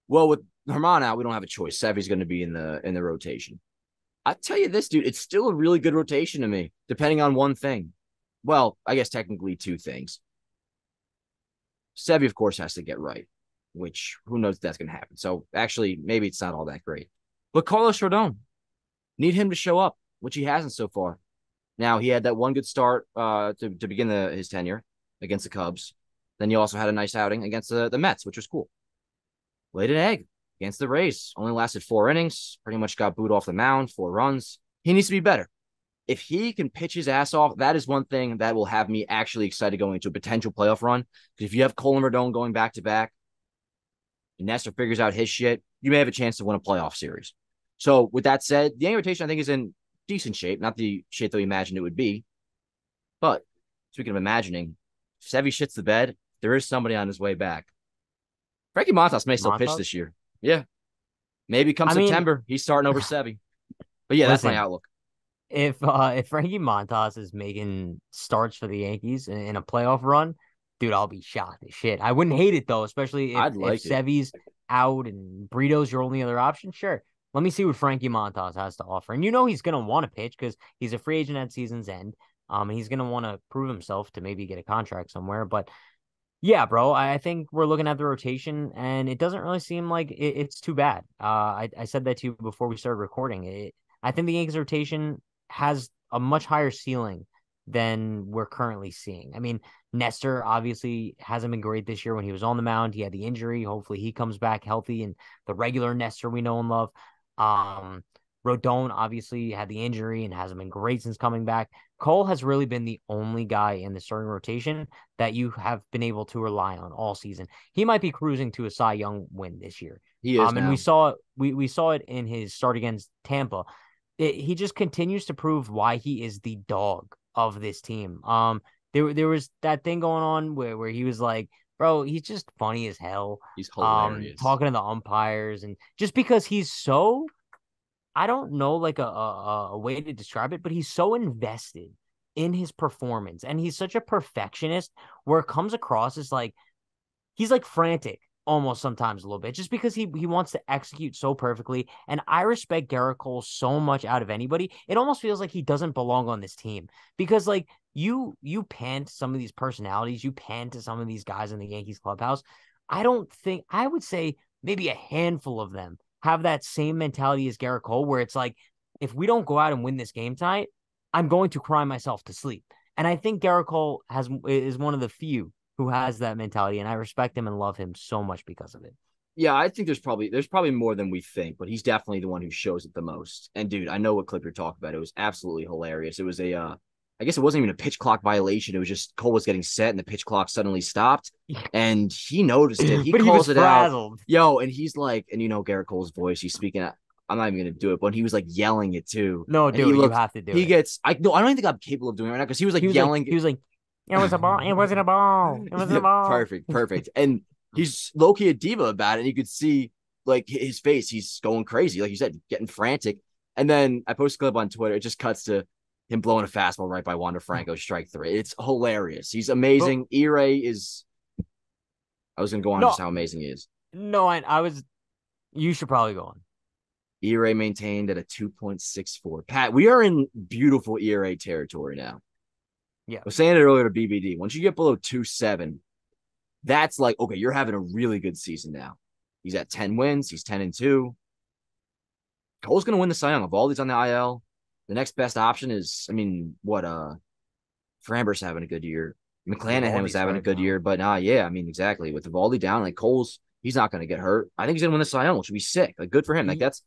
Well, with Herman out, we don't have a choice. Sevy's going to be in the rotation. I tell you this, dude, it's still a really good rotation to me, depending on one thing. Well, I guess technically two things. Sevy, of course, has to get right, which who knows if that's going to happen. So actually, maybe it's not all that great. But Carlos Rodon, need him to show up, which he hasn't so far. Now, he had that one good start to begin his tenure against the Cubs. Then he also had a nice outing against the Mets, which was cool. Laid an egg against the Rays. Only lasted 4 innings. Pretty much got booed off the mound, 4 runs. He needs to be better. If he can pitch his ass off, that is one thing that will have me actually excited going into a potential playoff run. Because if you have Cole and Rodon going back to back, and Nestor figures out his shit, you may have a chance to win a playoff series. So with that said, the Yankee rotation I think is in decent shape, not the shape that we imagined it would be. But speaking of imagining, if Sevy shits the bed, there is somebody on his way back. Frankie Montas may still pitch this year. Yeah. Maybe come September, he's starting over Sevy. But yeah, that's my outlook. If Frankie Montas is making starts for the Yankees in a playoff run, dude, I'll be shocked as shit. I wouldn't hate it though, especially if Sevy's out and Brito's your only other option. Sure. Let me see what Frankie Montas has to offer. And he's going to want to pitch because he's a free agent at season's end. He's going to want to prove himself to maybe get a contract somewhere. But yeah, bro, I think we're looking at the rotation, and it doesn't really seem like it's too bad. I said that to you before we started recording. I think the Yankees rotation has a much higher ceiling than we're currently seeing. I mean, Nestor obviously hasn't been great this year when he was on the mound. He had the injury. Hopefully he comes back healthy and the regular Nestor we know and love. Rodon obviously had the injury and hasn't been great since coming back. Cole has really been the only guy in the starting rotation that you have been able to rely on all season. He might be cruising to a Cy Young win this year. He is now. And we saw it in his start against Tampa. He just continues to prove why he is the dog of this team. There was that thing going on where he was like, bro, he's just funny as hell. He's hilarious. Talking to the umpires, and just because he's so, I don't know, like a way to describe it, but he's so invested in his performance, and he's such a perfectionist where it comes across as like he's like frantic almost sometimes a little bit, just because he wants to execute so perfectly. And I respect Gerrit Cole so much out of anybody. It almost feels like he doesn't belong on this team because like you pan to some of these personalities, you pan to some of these guys in the Yankees clubhouse. I would say maybe a handful of them have that same mentality as Gerrit Cole, where it's like, if we don't go out and win this game tonight, I'm going to cry myself to sleep. And I think Gerrit Cole is one of the few who has that mentality, and I respect him and love him so much because of it. Yeah, I think there's probably more than we think, but he's definitely the one who shows it the most. And dude, I know what clip you're talking about. It was absolutely hilarious. It was I guess it wasn't even a pitch clock violation. It was just Cole was getting set and the pitch clock suddenly stopped, and he noticed it. He calls it frazzled out. Yo, and he's like, and Gerrit Cole's voice, he's speaking at, I'm not even gonna do it, but he was like yelling it too. No, dude, you have to do it. He gets, I don't even think I'm capable of doing it right now because he was like yelling. He was like, it was a ball. It wasn't a ball. It was a ball. Perfect. And he's low-key a diva about it. And you could see like his face. He's going crazy. Like you said, getting frantic. And then I posted a clip on Twitter. It just cuts to him blowing a fastball right by Wander Franco, strike 3. It's hilarious. He's amazing. Irae is, I was going to go on just how amazing he is. No, you should probably go on. Irae maintained at a 2.64. Pat, we are in beautiful Irae territory now. Yeah. I was saying it earlier to BBD. Once you get below 2.7, that's like, okay, you're having a really good season now. He's at 10 wins. He's 10-2. Cole's going to win the Cy Young. Evaldi's on the IL. The next best option is, Framber's having a good year. McClanahan was having a good year, but exactly. With Evaldi down, like he's not going to get hurt. I think he's going to win the Cy Young, which would be sick. Like, good for him. Like, that's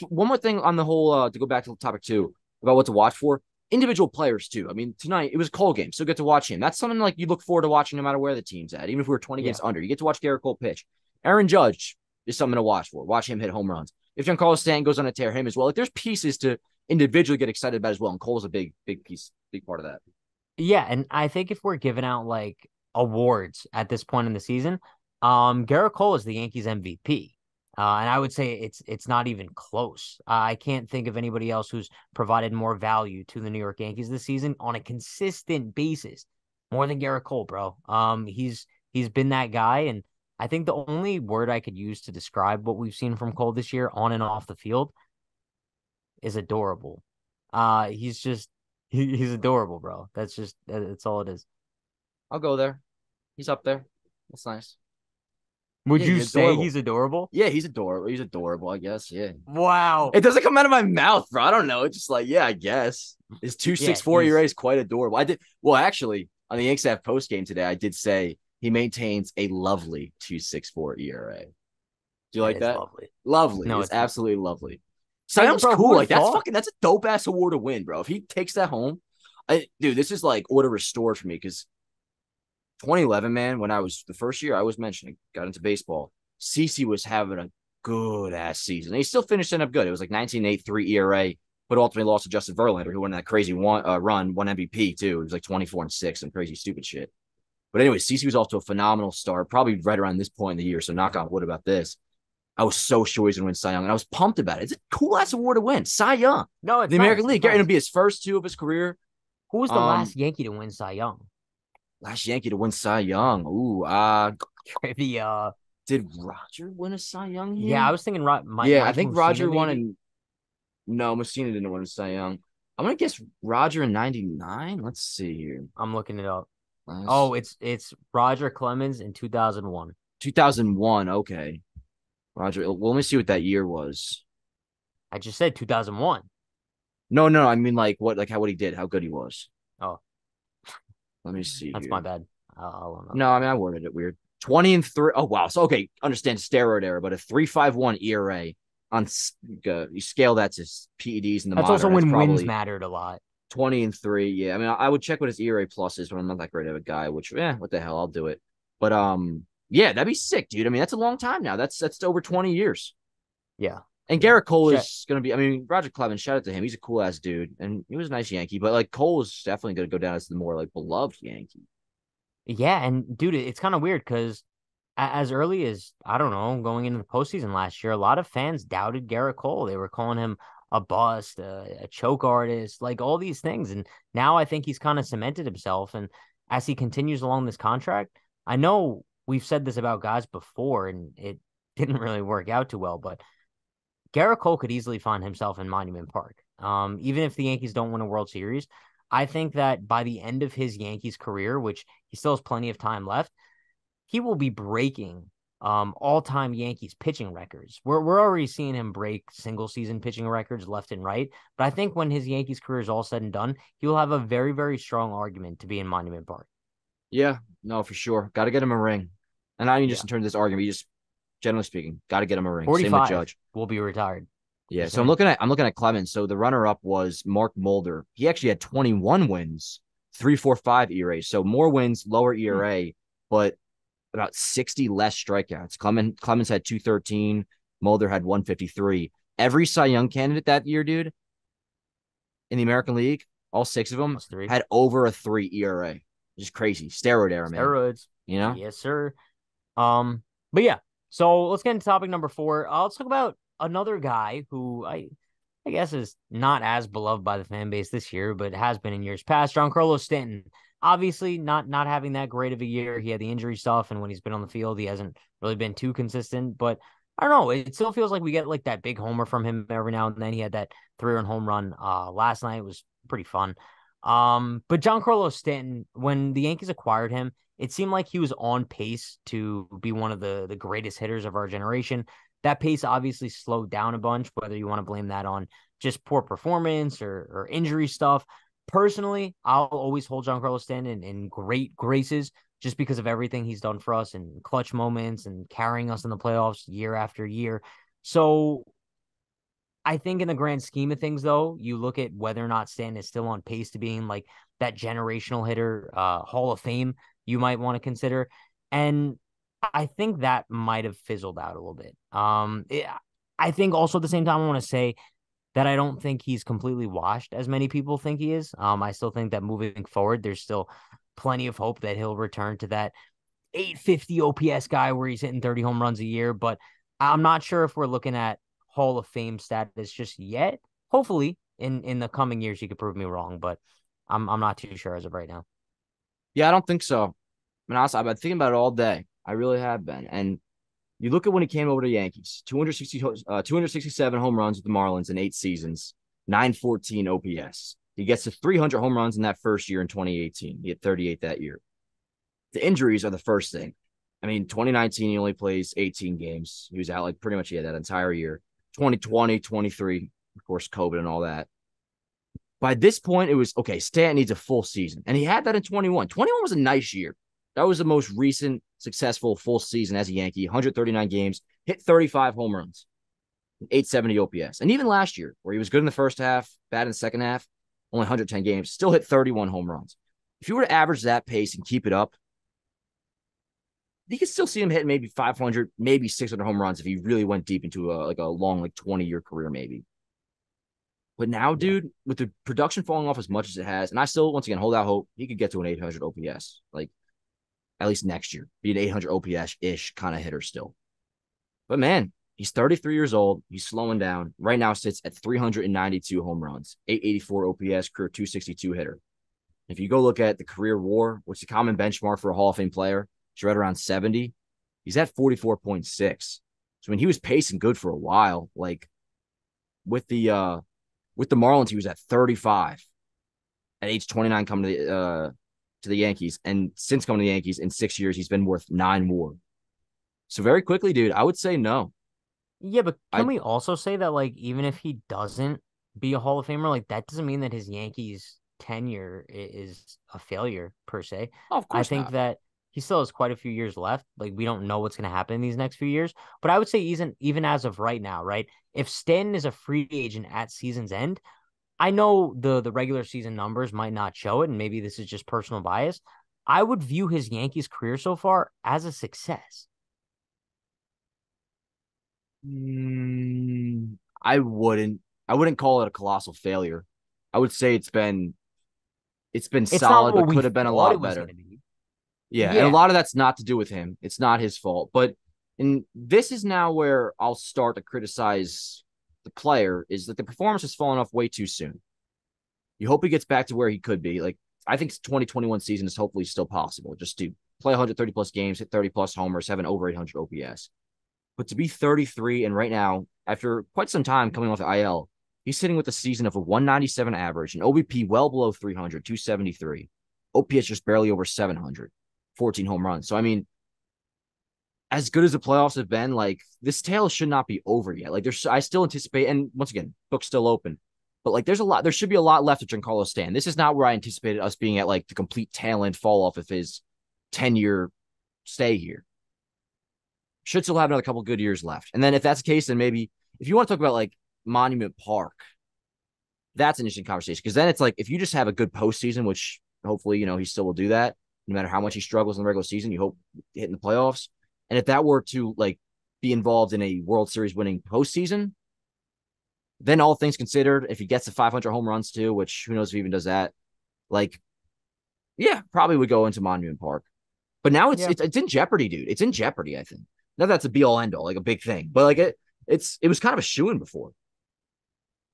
one more thing on the whole, to go back to topic 2 about what to watch for. Individual players too. I mean, tonight it was a Cole game, so get to watch him. That's something like you look forward to watching no matter where the team's at. Even if we were 20 games under, you get to watch Gerrit Cole pitch. Aaron Judge is something to watch for. Watch him hit home runs. If Giancarlo Stanton goes on a tear, him as well. Like there's pieces to individually get excited about as well, and Cole's a big piece, big part of that. Yeah, and I think if we're giving out like awards at this point in the season, Gerrit Cole is the Yankees MVP. And I would say it's not even close. I can't think of anybody else who's provided more value to the New York Yankees this season on a consistent basis, more than Garrett Cole, bro. He's been that guy, and I think the only word I could use to describe what we've seen from Cole this year on and off the field is adorable. He's just he's adorable, bro. That's all it is. I'll go there. He's up there. That's nice. Would Yeah, you he's say adorable. he's adorable? Yeah, he's adorable. He's adorable, I guess. Yeah. Wow. It doesn't come out of my mouth, bro. I don't know. It's just like, yeah, I guess. His Yeah, 2.64 ERA he's is quite adorable. I did well actually on the Yankees post game today. I did say he maintains a lovely 2.64 ERA. Do you that like is that? lovely. Lovely. No, It's it's absolutely lovely. Cy hey, Young's bro. Who cool. would Like have that's thought? fucking that's a dope ass award to win, bro. If he takes that home, dude, this is like order restored for me because 2011, man, when I was the first year I was mentioning, got into baseball. CC was having a good ass season. And he still finished up good. It was like 19.83 ERA, but ultimately lost to Justin Verlander, who won that crazy run, won MVP too. It was like 24-6 and crazy stupid shit. But anyway, CC was off to a phenomenal start, probably right around this point in the year. So knock on wood about this. I was so sure he's gonna win Cy Young, and I was pumped about it. It's a cool ass award to win, Cy Young, No, the it's American nice. League. It's Getting to nice. be his first two of his career. Who was the Um, last Yankee to win Cy Young? last Yankee to win Cy Young. Ooh, Trivia. did Roger win a Cy Young Yeah, I year? was thinking Yeah, I Mike think Mussina Roger won maybe. in. No, Messina didn't win a Cy Young. I'm gonna guess Roger in '99. Let's see here. I'm looking it up. Oh, Last it's Roger Clemens in 2001. 2001. Okay, Roger. Well, let me see what that year was. I just said 2001. No, no, I mean like what, like how what he did, how good he was. Oh, Let me see that's my here. bad. I'll own up. No, I mean I worded it weird. 20-3. Oh wow. So okay, understand steroid era, but a 3.51 ERA on you scale that to PEDs in the That's also modern. That's when wins probably mattered a lot. 20-3. Yeah, I mean I would check what his ERA plus is, but I'm not that great of a guy. Which what the hell, I'll do it. But yeah, that'd be sick, dude. I mean that's a long time now. That's over 20 years. Yeah, And yeah. Garrett Cole Shit. is gonna be. I mean, Roger Clemens, shout out to him. He's a cool ass dude, and he was a nice Yankee. But like Cole is definitely gonna go down as the more like beloved Yankee. Yeah, and dude, it's kind of weird because as early as I don't know, going into the postseason last year, a lot of fans doubted Garrett Cole. They were calling him a bust, a choke artist, like all these things. And now I think he's kind of cemented himself. And as he continues along this contract, I know we've said this about guys before, and it didn't really work out too well, but Garrett Cole could easily find himself in Monument Park. Even if the Yankees don't win a World Series, I think that by the end of his Yankees career, which he still has plenty of time left, he will be breaking all-time Yankees pitching records. We're already seeing him break single season pitching records left and right. But I think when his Yankees career is all said and done, he will have a very, very strong argument to be in Monument Park. Yeah, no, for sure. Got to get him a ring. And I mean, just Yeah. in terms of this argument, you just generally speaking, got to get him a ring. Same with 45 Judge. will be retired. Yeah. Just So I'm saying. looking at Clemens. So the runner up was Mark Mulder. He actually had 21 wins, 3.45 ERA. So more wins, lower Hmm. ERA, but about 60 less strikeouts. Clemens had 213. Mulder had 153. Every Cy Young candidate that year, dude, in the American League, all six of them Plus three. had over a 3 ERA. Just crazy. Steroid era, man. Steroids. You know? Yes, sir. But yeah, so let's get into topic number 4. Let's talk about another guy who I guess is not as beloved by the fan base this year, but has been in years past. Giancarlo Stanton, obviously not having that great of a year. He had the injury stuff, and when he's been on the field, he hasn't really been too consistent. But I don't know. It still feels like we get like that big homer from him every now and then. He had that 3-run home run last night. It was pretty fun. But Giancarlo Stanton, when the Yankees acquired him, it seemed like he was on pace to be one of the greatest hitters of our generation. That pace obviously slowed down a bunch, whether you want to blame that on just poor performance or injury stuff. Personally, I'll always hold Giancarlo Stanton in great graces just because of everything he's done for us in clutch moments and carrying us in the playoffs year after year. So I think in the grand scheme of things, though, you look at whether or not Stanton is still on pace to being like that generational hitter, Hall of Fame, you might want to consider. And I think that might have fizzled out a little bit. I think also at the same time, I want to say that I don't think he's completely washed as many people think he is. I still think that moving forward, there's still plenty of hope that he'll return to that 850 OPS guy where he's hitting 30 home runs a year. But I'm not sure if we're looking at Hall of Fame status just yet. Hopefully, in the coming years, he could prove me wrong, but I'm not too sure as of right now. Yeah, I don't think so. I mean, honestly, I've been thinking about it all day. I really have been. And you look at when he came over to the Yankees, 267 home runs with the Marlins in 8 seasons, 914 OPS. He gets to 300 home runs in that first year in 2018. He had 38 that year. The injuries are the first thing. I mean, 2019, he only plays 18 games. He was out like pretty much that entire year. 2020, 23, of course, COVID and all that. By this point, it was okay. Stanton needs a full season, and he had that in 21. 21 was a nice year. That was the most recent successful full season as a Yankee. 139 games, hit 35 home runs, 870 OPS, and even last year, where he was good in the first half, bad in the second half, only 110 games, still hit 31 home runs. If you were to average that pace and keep it up, you could still see him hitting maybe 500, maybe 600 home runs if he really went deep into a long 20-year career, maybe. But now, Yeah. dude, with the production falling off as much as it has, and I still, once again, hold out hope he could get to an 800 OPS, like at least next year, be an 800 OPS ish kind of hitter still. But man, he's 33 years old. He's slowing down. Right now, sits at 392 home runs, 884 OPS, career 262 hitter. If you go look at the career WAR, which is a common benchmark for a Hall of Fame player, it's right around 70. He's at 44.6. So I mean, he was pacing good for a while. Like with the Marlins, he was at 35 at age 29 coming to the Yankees. And since coming to the Yankees in 6 years, he's been worth 9 more. So very quickly, dude, I would say no. Yeah, but can I we also say that, like, even if he doesn't be a Hall of Famer, like, that doesn't mean that his Yankees tenure is a failure per se. oh, of I course think not. that he still has quite a few years left. Like, we don't know what's going to happen in these next few years. But I would say even as of right now, right? If Stanton is a free agent at season's end, I know the regular season numbers might not show it, and maybe this is just personal bias. I would view his Yankees career so far as a success. I wouldn't. I wouldn't call it a colossal failure. I would say it's been It's not solid, what but we could have been a thought it lot was going better. to be. Yeah, and a Yeah. lot of that's not to do with him. It's not his fault. But and this is now where I'll start to criticize the player is that the performance has fallen off way too soon. You hope he gets back to where he could be. Like I think 2021 season is hopefully still possible. Just to play 130 plus games, hit 30 plus homers, have an over 800 OPS. But to be 33 and right now, after quite some time coming off the IL, he's sitting with a season of a 197 average, an OBP well below 300, 273, OPS just barely over 700, 14 home runs. So I mean, as good as the playoffs have been, like this tale should not be over yet. Like I still anticipate, and once again, book's still open. But like, there should be a lot left of Giancarlo Stanton. This is not where I anticipated us being at like the complete tail end fall off of his 10-year stay here. Should still have another couple good years left. And then if that's the case, then maybe if you want to talk about like Monument Park, that's an interesting conversation. Because then it's like if you just have a good postseason, which hopefully, he still will do that, no matter how much he struggles in the regular season, you hope hitting the playoffs. And if that were to like be involved in a World Series winning postseason, then all things considered, if he gets to 500 home runs too, which who knows if he even does that, like, yeah, probably would go into Monument Park. But now it's Yeah. it's, it's in jeopardy, dude. It's in jeopardy, I think. Not that's a be all end all, like a big thing, but like it was kind of a shoo-in before.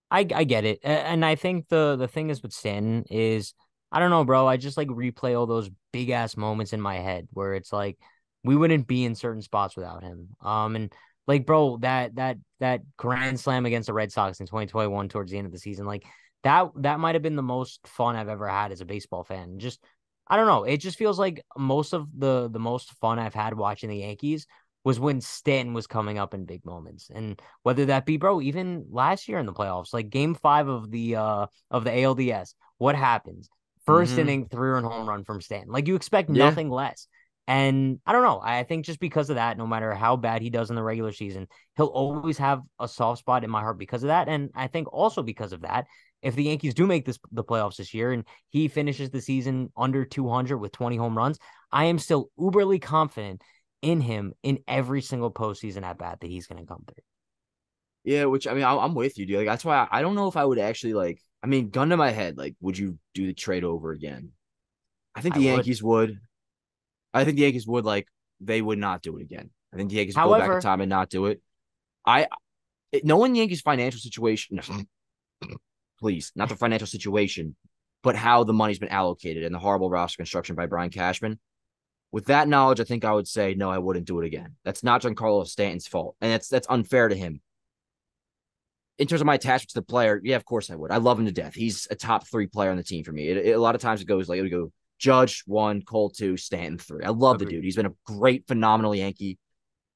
I get it. And I think the thing is with Stanton is I don't know, bro. I just like replay all those big ass moments in my head where it's like we wouldn't be in certain spots without him. And like, bro, that grand slam against the Red Sox in 2021 towards the end of the season, like that might have been the most fun I've ever had as a baseball fan. Just I don't know. It just feels like most of the most fun I've had watching the Yankees was when Stanton was coming up in big moments. And whether that be, bro, even last year in the playoffs, like game 5 of the ALDS, what happens? First Mm-hmm. inning, 3-run home run from Stanton. Like you expect Yeah. nothing less. And I don't know. I think just because of that, no matter how bad he does in the regular season, he'll always have a soft spot in my heart because of that. And I think also because of that, if the Yankees do make the playoffs this year and he finishes the season under 200 with 20 home runs, I am still uberly confident in him in every single postseason at bat that he's going to come through. Yeah, which I mean, I'm with you, dude. Like that's why I don't know if I would actually like. I mean, gun to my head, like, would you do the trade over again? I think I the would. Yankees would. I think the Yankees would like they would not do it again. I think the Yankees would go back in However, time and not do it. I knowing Yankees financial situation, please, not the financial situation, but how the money's been allocated and the horrible roster construction by Brian Cashman. With that knowledge, I think I would say no, I wouldn't do it again. That's not Giancarlo Stanton's fault, and that's unfair to him. In terms of my attachment to the player, yeah, of course I would. I love him to death. He's a top 3 player on the team for me. A lot of times it goes like it would go Judge 1, Cole 2, Stanton 3. I love the Agreed. dude. He's been a great, phenomenal Yankee.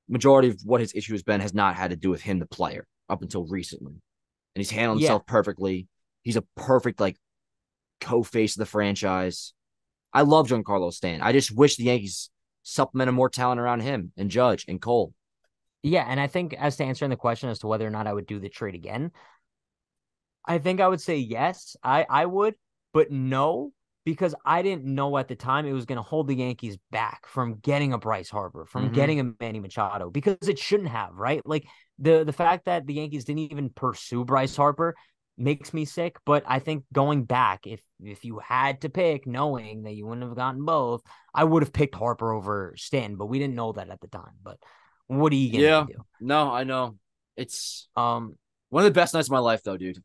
Majority of what his issue has been has not had to do with him, the player, up until recently. And he's handled Yeah. himself perfectly. He's a perfect like co-face of the franchise. I love Giancarlo Stanton. I just wish the Yankees supplemented more talent around him and Judge and Cole. Yeah. And I think as to answering the question as to whether or not I would do the trade again, I think I would say yes, I would, but no, because I didn't know at the time it was going to hold the Yankees back from getting a Bryce Harper, from Mm-hmm. getting a Manny Machado, because it shouldn't have, right? Like the fact that the Yankees didn't even pursue Bryce Harper makes me sick. But I think going back, if you had to pick, knowing that you wouldn't have gotten both, I would have picked Harper over Stanton, but we didn't know that at the time. But what are you gonna Yeah, do? no, I know. It's Um, one of the best nights of my life, though, dude.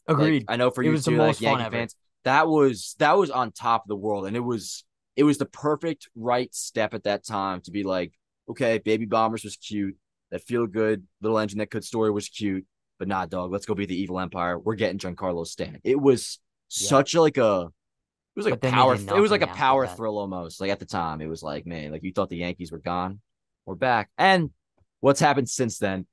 Like Agreed. I know for It you was the too, like most fun Yankee ever. fans, that was on top of the world, and it was the perfect right step at that time to be like, okay, Baby Bombers was cute, that feel good little engine that could story was cute, but nah, dog, let's go be the evil empire. We're getting Giancarlo Stanton. It was Yep. such like a it was like a But then they power did it was like nothing a after power that. thrill almost. Like at the time, it was like, man, like you thought the Yankees were gone, we're back, and what's happened since then?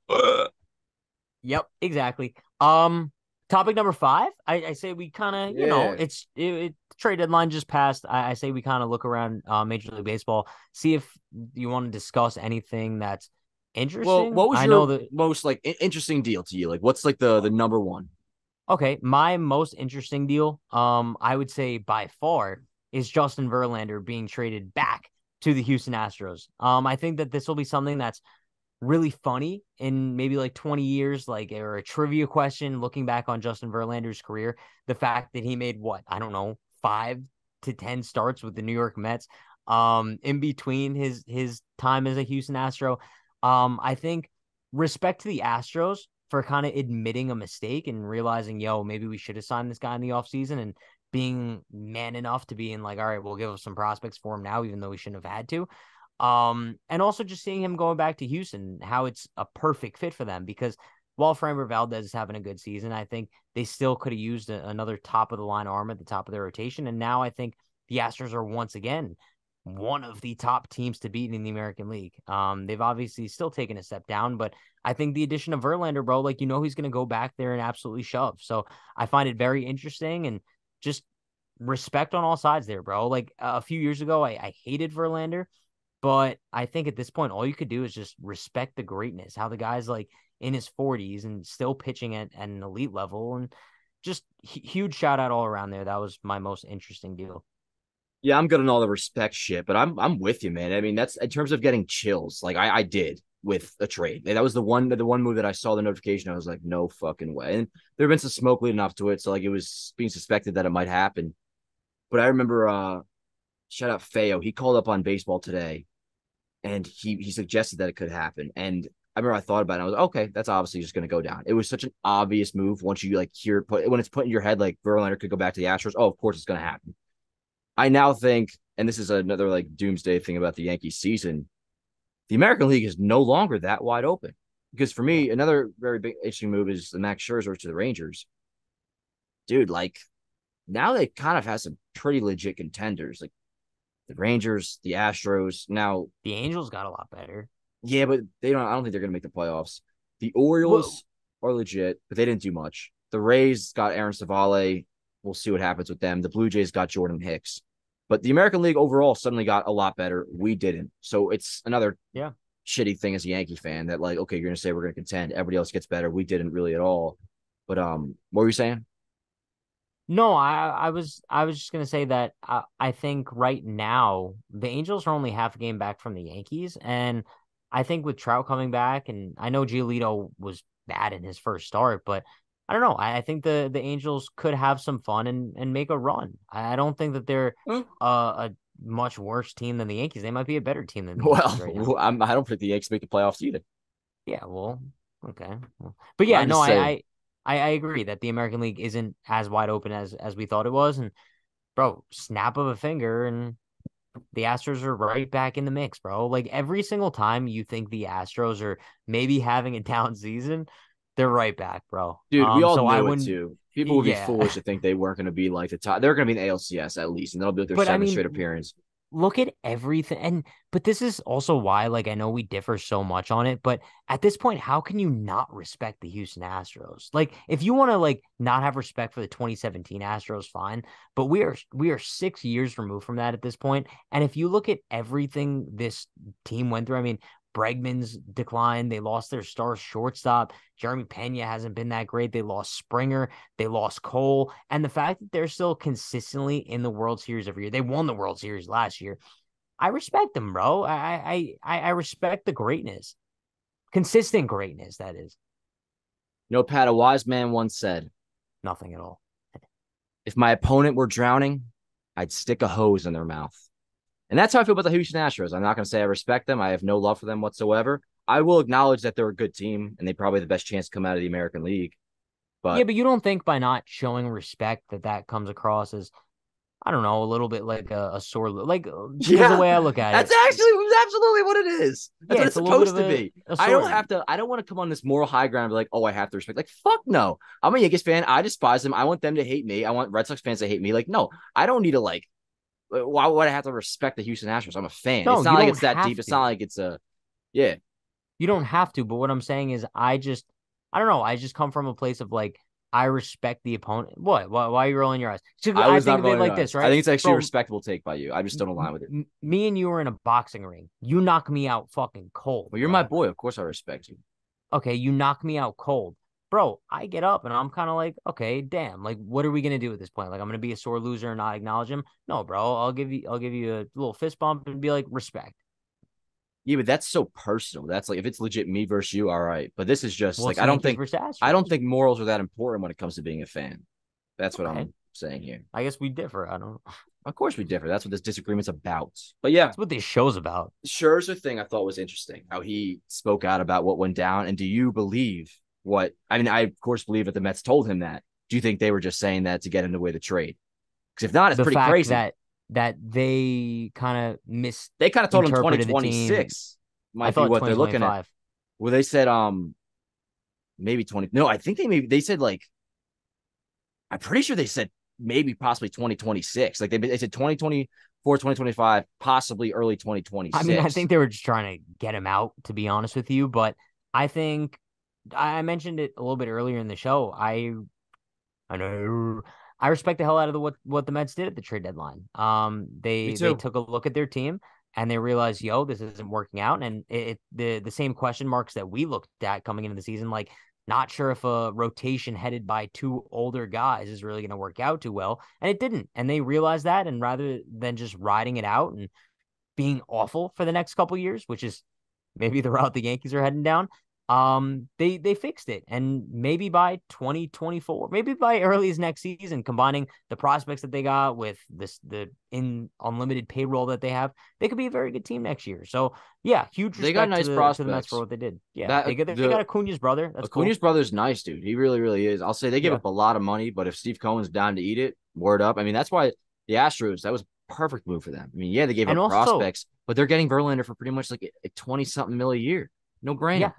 Yep, exactly. Topic number five. I say we kind of, Yeah. trade deadline just passed. I say we kind of look around Major League Baseball, see if you want to discuss anything that's Well, interesting. what was I your know that. most like interesting deal to you? Like, what's like the number one? Okay, my most interesting deal, I would say by far is Justin Verlander being traded back to the Houston Astros. I think that this will be something that's really funny in maybe like 20 years, like, or a trivia question looking back on Justin Verlander's career. The fact that he made what, I don't know, 5 to 10 starts with the New York Mets, in between his time as a Houston Astro. I think respect to the Astros for kind of admitting a mistake and realizing, yo, maybe we should have signed this guy in the offseason, and being man enough to be in like, all right, we'll give us some prospects for him now, even though we shouldn't have had to. And also just seeing him going back to Houston, how it's a perfect fit for them, because while Framber Valdez is having a good season, I think they still could have used another top of the line arm at the top of their rotation. And now I think the Astros are once again one of the top teams to beat in the American League. They've obviously still taken a step down, but I think the addition of Verlander, bro, like, he's going to go back there and absolutely shove. So I find it very interesting, and just respect on all sides there, bro. Like a few years ago, I hated Verlander, but I think at this point, all you could do is just respect the greatness, how the guy's like in his 40s and still pitching at an elite level. And just huge shout out all around there. That was my most interesting deal. Yeah, I'm good on all the respect shit, but I'm with you, man. I mean, that's in terms of getting chills. Like I did with a trade. That was the one move that I saw the notification. I was like, no fucking way. And there have been some smoke leading up to it, so like it was being suspected that it might happen. But I remember, shout out Feo. He called up on baseball today, and he suggested that it could happen. And I remember I thought about it. I was like, okay, that's obviously just going to go down. It was such an obvious move once you like hear it put when it's put in your head like Verlander could go back to the Astros. Oh, of course it's going to happen. I now think, and this is another like doomsday thing about the Yankees season, the American League is no longer that wide open. Because for Yeah. me, another very big interesting move is the Max Scherzer to the Rangers. Dude, like now they kind of have some pretty legit contenders, like the Rangers, the Astros. Now, The Angels got a lot better. yeah, but they don't. I don't think they're going to make the playoffs. The Whoa. Orioles are legit, but they didn't do much. The Rays got Aaron Savale. We'll see what happens with them. The Blue Jays got Jordan Hicks. But the American League overall suddenly got a lot better. We didn't. So it's another Yeah. shitty thing as a Yankee fan that like, okay, you're gonna say we're gonna contend. Everybody else gets better. We didn't really at all. But what were you saying? No, I was just gonna say that I think right now the Angels are only half a game back from the Yankees, and I think with Trout coming back, and I know Giolito was bad in his first start, but I don't know. I think the Angels could have some fun and make a run. I don't think that they're Huh? a much worse team than the Yankees. They might be a better team than the Yankees right now. Well, I don't think the Yankees make the playoffs either. Yeah, well. Okay. But But yeah, I'm no, just saying, I agree that the American League isn't as wide open as we thought it was. And bro, snap of a finger and the Astros are right back in the mix, bro. Like every single time you think the Astros are maybe having a down season, they're right back, bro. dude, we all So I knew it wouldn't, too. People would be yeah. foolish to think they weren't going to be like the top. They're going to be in the ALCS at least, and that'll be like their But I seventh straight mean, appearance. look at everything. And but this is also why, like, I know we differ so much on it, but at this point, how can you not respect the Houston Astros? Like, if you want to like not have respect for the 2017 Astros, fine. But we are 6 years removed from that at this point. And if you look at everything this team went through, I mean, Bregman's decline. They lost their star shortstop. Jeremy Pena hasn't been that great. They lost Springer. They lost Cole. And the fact that they're still consistently in the World Series every year, they won the World Series last year. I respect them, bro. I respect the greatness, consistent greatness. That is Pat, a wise man once said, nothing at all. if my opponent were drowning, I'd stick a hose in their mouth. And that's how I feel about the Houston Astros. I'm not going to say I respect them. I have no love for them whatsoever. I will acknowledge that they're a good team and they probably have the best chance to come out of the American League. Yeah, But but you don't think by not showing respect that comes across as, I don't know, a little bit like a sore, like, because the yeah, way I look at that's it, actually absolutely what it is. That's yeah, what it's it's a little bit of supposed to be. a I don't sore. have to, I don't want to come on this moral high ground and be like, oh, I have to respect. Like, fuck no. I'm a Yankees fan. I despise them. I want them to hate me. I want Red Sox fans to hate me. Like, no, I don't need to like, why would I have to respect the Houston Astros? I'm a fan. No, It's not you like don't it's that have deep. It's not to. like it's a, yeah. You don't have to, but what I'm saying is I don't know. I just come from a place of like, I respect the opponent. What? Why are you rolling your eyes? So I I was think not of it rolling your like this, eyes. I right? think it's actually a Bro, respectable take by you. I just don't align with it. me and you were in a boxing ring. You knock me out fucking cold, Well, you're my bro. boy. Of course I respect you. Okay, you knock me out cold. Bro, I get up and I'm kind of like, okay, damn. Like, what are we gonna do at this point? Like, I'm gonna be a sore loser and not acknowledge him? No, bro. I'll give you a little fist bump and be like, respect. Yeah, but that's so personal. That's like if it's legit me versus you, all right. But this is just Well, like it's Yankees versus I don't Astros. think morals are that important when it comes to being a fan. That's what Okay, I'm saying here. I guess we differ. I don't know. Of course we differ. That's what this disagreement's about. But yeah, That's what this show's about. Scherzer thing I thought was interesting. How he spoke out about what went down. And do you believe what I mean, I of course believe that the Mets told him that. Do you think they were just saying that to get him to win the trade? Because if not, it's The pretty fact crazy. that they kind of They kind of told him misinterpreted the team. 2026 I might be thought what they're looking at. 2025. Well, they said maybe 20. No, I think they said like I'm pretty sure they said maybe possibly 2026. Like they said 2024, 2025, possibly early I mean, I 2026. think they were just trying to get him out, to be honest with you. But I think I mentioned it a little bit earlier in the show. I know I respect the hell out of what the Mets did at the trade deadline. Me They too. took a look at their team and they realized, yo, this isn't working out. And the same question marks that we looked at coming into the season, like not sure if a rotation headed by two older guys is really going to work out too well. And it didn't. And they realized that. And rather than just riding it out and being awful for the next couple of years, which is maybe the route the Yankees are heading down. They fixed it, and maybe by 2024, maybe by early as next season, combining the prospects that they got with the in unlimited payroll that they have, they could be a very good team next year. So yeah, huge They got respect to nice the Mets for prospects. what they did. Yeah, That they got the Acuna's brother. That's cool. Acuna's brother's nice, dude. He really, really is. I'll say they give Yeah, up a lot of money, but if Steve Cohen's down to eat it, word up. I mean, that's why the Astros, that was a perfect move for them. I mean, yeah, they gave and up also prospects, but they're getting Verlander for pretty much like a 20 something mil a year. No yeah, brainer.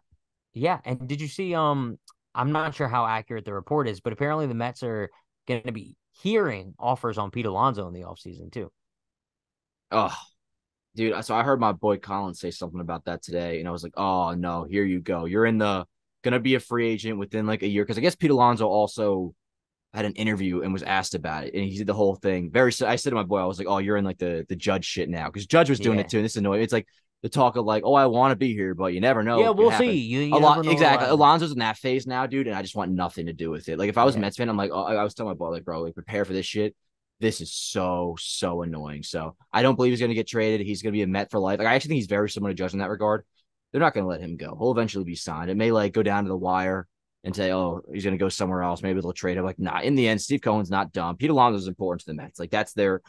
yeah. And did you see? I'm not sure how accurate the report is, but apparently the Mets are going to be hearing offers on Pete Alonso in the offseason too. Oh, dude. So I heard my boy Colin say something about that today, and I was like, oh no, here you go. You're in the gonna be a free agent within like a year. Cause I guess Pete Alonso also had an interview and was asked about it, and he did the whole thing. I said to my boy, I was like, "Oh, you're in like the Judge shit now," because Judge was doing it Yeah. too. And this is annoying. It's like the talk of like, "Oh, I want to be here, but you never know Yeah, what could we'll see. happen." You A never lot, know what'll exactly. happen. Alonso's in that phase now, dude, and I just want nothing to do with it. Like if I was a Yeah. Mets fan, I'm like, oh, I was telling my boy, like, bro, like prepare for this shit. This is so annoying. So I don't believe he's gonna get traded. He's gonna be a Met for life. Like I actually think he's very similar to Judge in that regard. They're not gonna let him go. He'll eventually be signed. It may like go down to the wire and say, oh, he's going to go somewhere else. Maybe they'll trade him. Like, nah, in the end, Steve Cohen's not dumb. Pete Alonso is important to the Mets. Like, that's their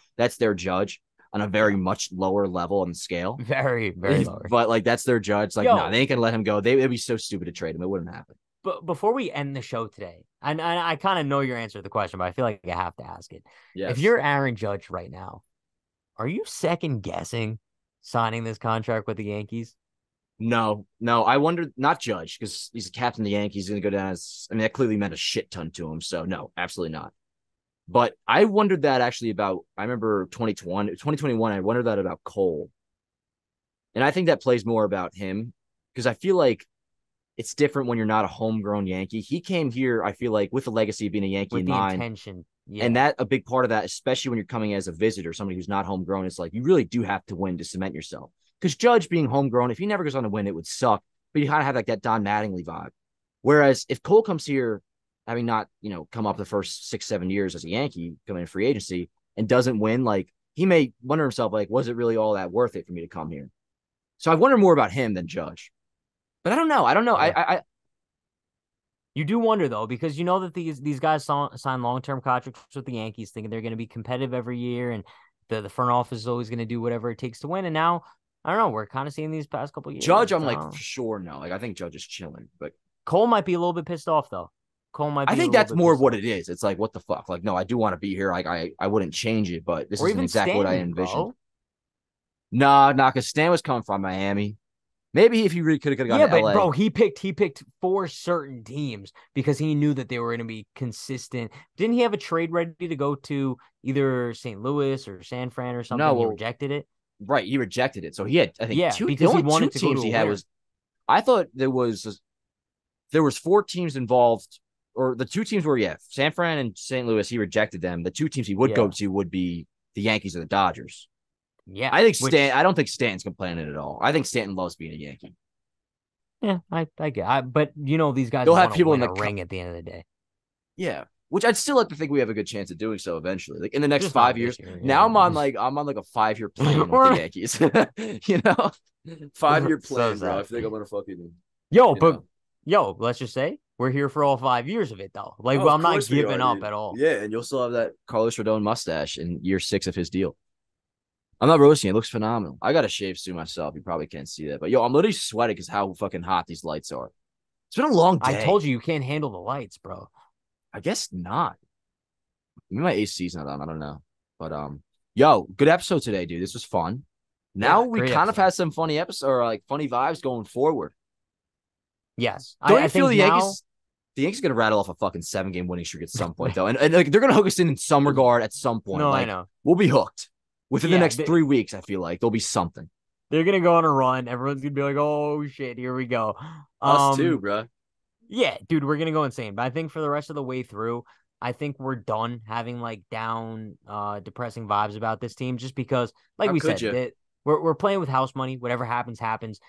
Judge. on a very much lower level on the scale. Very, very lower. But like that's their judge. Like, no, they ain't gonna let him go. It'd be so stupid to trade him. It wouldn't happen. But before we end the show today, and I kind of know your answer to the question, but I feel like I have to ask it. Yes. If you're Aaron Judge right now, are you second guessing signing this contract with the Yankees? No. I wonder, not Judge, because he's a captain of the Yankees. He's going to go down as, I mean, that clearly meant a shit ton to him. So, no, absolutely not. But I wondered that actually about, I remember 2021, I wondered that about Cole. And I think that plays more about him because I feel like it's different when you're not a homegrown Yankee. He came here, I feel like, with the legacy of being a Yankee with in the mind. Intention. Yeah. And that a big part of that, especially when you're coming as a visitor, somebody who's not homegrown, is like you really do have to win to cement yourself. Because Judge being homegrown, if he never goes on to win, it would suck. But you kind of have like that Don Mattingly vibe. Whereas if Cole comes here, having not, come up the first 6-7 years as a Yankee, coming in free agency, and doesn't win, like he may wonder himself, like, was it really all that worth it for me to come here? So I wonder more about him than Judge. But I don't know. Yeah. You do wonder, though, because you know that these guys sign long-term contracts with the Yankees thinking they're going to be competitive every year and the front office is always going to do whatever it takes to win. And now, I don't know, we're kind of seeing these past couple of years. Judge, I'm like, for sure, no. Like, I think Judge is chilling. But Cole might be a little bit pissed off, though. I think that's more of what it is. It's like, what the fuck? Like, no, I do want to be here. Like, I wouldn't change it, but this isn't exactly what I envisioned. Bro. Nah, because Stan was coming from Miami. Maybe if he really could have gone to LA. Yeah, but bro, he picked 4 certain teams because he knew that they were going to be consistent. Didn't he have a trade ready to go to either St. Louis or San Fran or something? No, he rejected it. Right, he rejected it. So he had, I think, yeah, two. Because the only he wanted two to teams go to he had was. I thought there was 4 teams involved, or the 2 teams were San Fran and St. Louis. He rejected them. The 2 teams he would go to would be the Yankees or the Dodgers. Yeah, I don't think Stanton's complaining at all. I think Stanton loves being a Yankee. Yeah, I get. But these guys will have people in the ring at the end of the day. Yeah, which I'd still like to think we have a good chance of doing so eventually, like in the next 5 years. Now I'm on like a 5-year plan with the Yankees. 5-year plan, so bro. I think I'm gonna fucking. Let's just say we're here for all 5 years of it, though. Like, I'm not giving up at all. Yeah, and you'll still have that Carlos Rodon mustache in year 6 of his deal. I'm not roasting it. It looks phenomenal. I got to shave soon myself. You probably can't see that. But, I'm literally sweating because how fucking hot these lights are. It's been a long day. I told you can't handle the lights, bro. I guess not. Maybe my AC's not on. I don't know. But, good episode today, dude. This was fun. Now we kind of had some funny episodes or like funny vibes going forward. Yes. Don't you feel the Yankees? The Yankees are going to rattle off a fucking 7-game winning streak at some point, though. And like, they're going to hook us in some regard at some point. No, like, I know. We'll be hooked. Within the next 3 weeks, I feel like there'll be something. They're gonna go on a run. Everyone's gonna be like, "Oh shit, here we go." Us too, bro. Yeah, dude, we're gonna go insane. But I think for the rest of the way through, I think we're done having like down, depressing vibes about this team. Just because, like we said, we're playing with house money. Whatever happens, happens.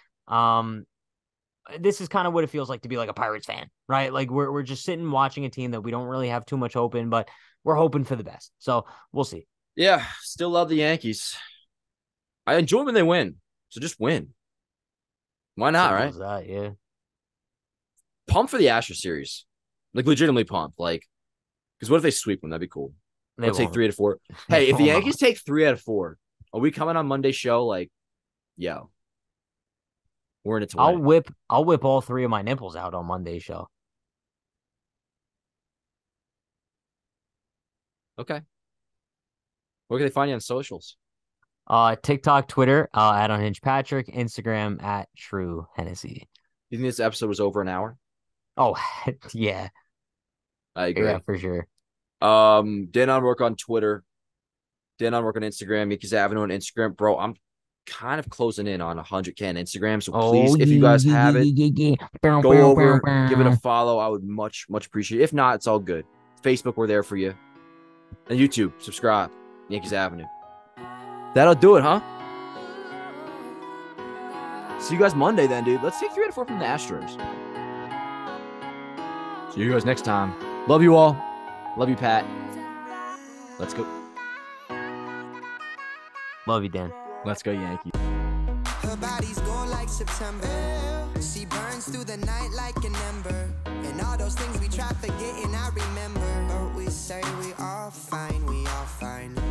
This is kind of what it feels like to be like a Pirates fan, right? Like we're just sitting watching a team that we don't really have too much hope in, but we're hoping for the best. So we'll see. Yeah, still love the Yankees. I enjoy when they win, so just win. Why not, right? That, yeah. Pump for the Astros series, like legitimately pump. Like, because what if they sweep them? That'd be cool. They'll take 3 out of 4. Hey, if the Yankees take 3 out of 4, are we coming on Monday's show? Like, we're in it to win. I'll whip all 3 of my nipples out on Monday's show. Okay. Where can they find you on socials? TikTok, Twitter, at Unhinged Patrick, Instagram at True Hennessy. You think this episode was over an hour? Oh, yeah. I agree. Yeah, for sure. Dan on Rourke on Twitter. Dan on Rourke on Instagram. Yankees Avenue on Instagram. Bro, I'm kind of closing in on 100K on Instagram. So please, if you guys have it, go over, give it a follow. I would much, much appreciate it. If not, it's all good. Facebook, we're there for you. And YouTube, subscribe. Yankees Avenue. That'll do it, huh? See you guys Monday then, dude. Let's take 3 out of 4 from the Astros. See you guys next time. Love you all. Love you, Pat. Let's go. Love you, Dan. Let's go, Yankees. Her body's going like September. She burns through the night like an ember. And all those things we try forgetting, I remember. But we say we all fine, we all fine.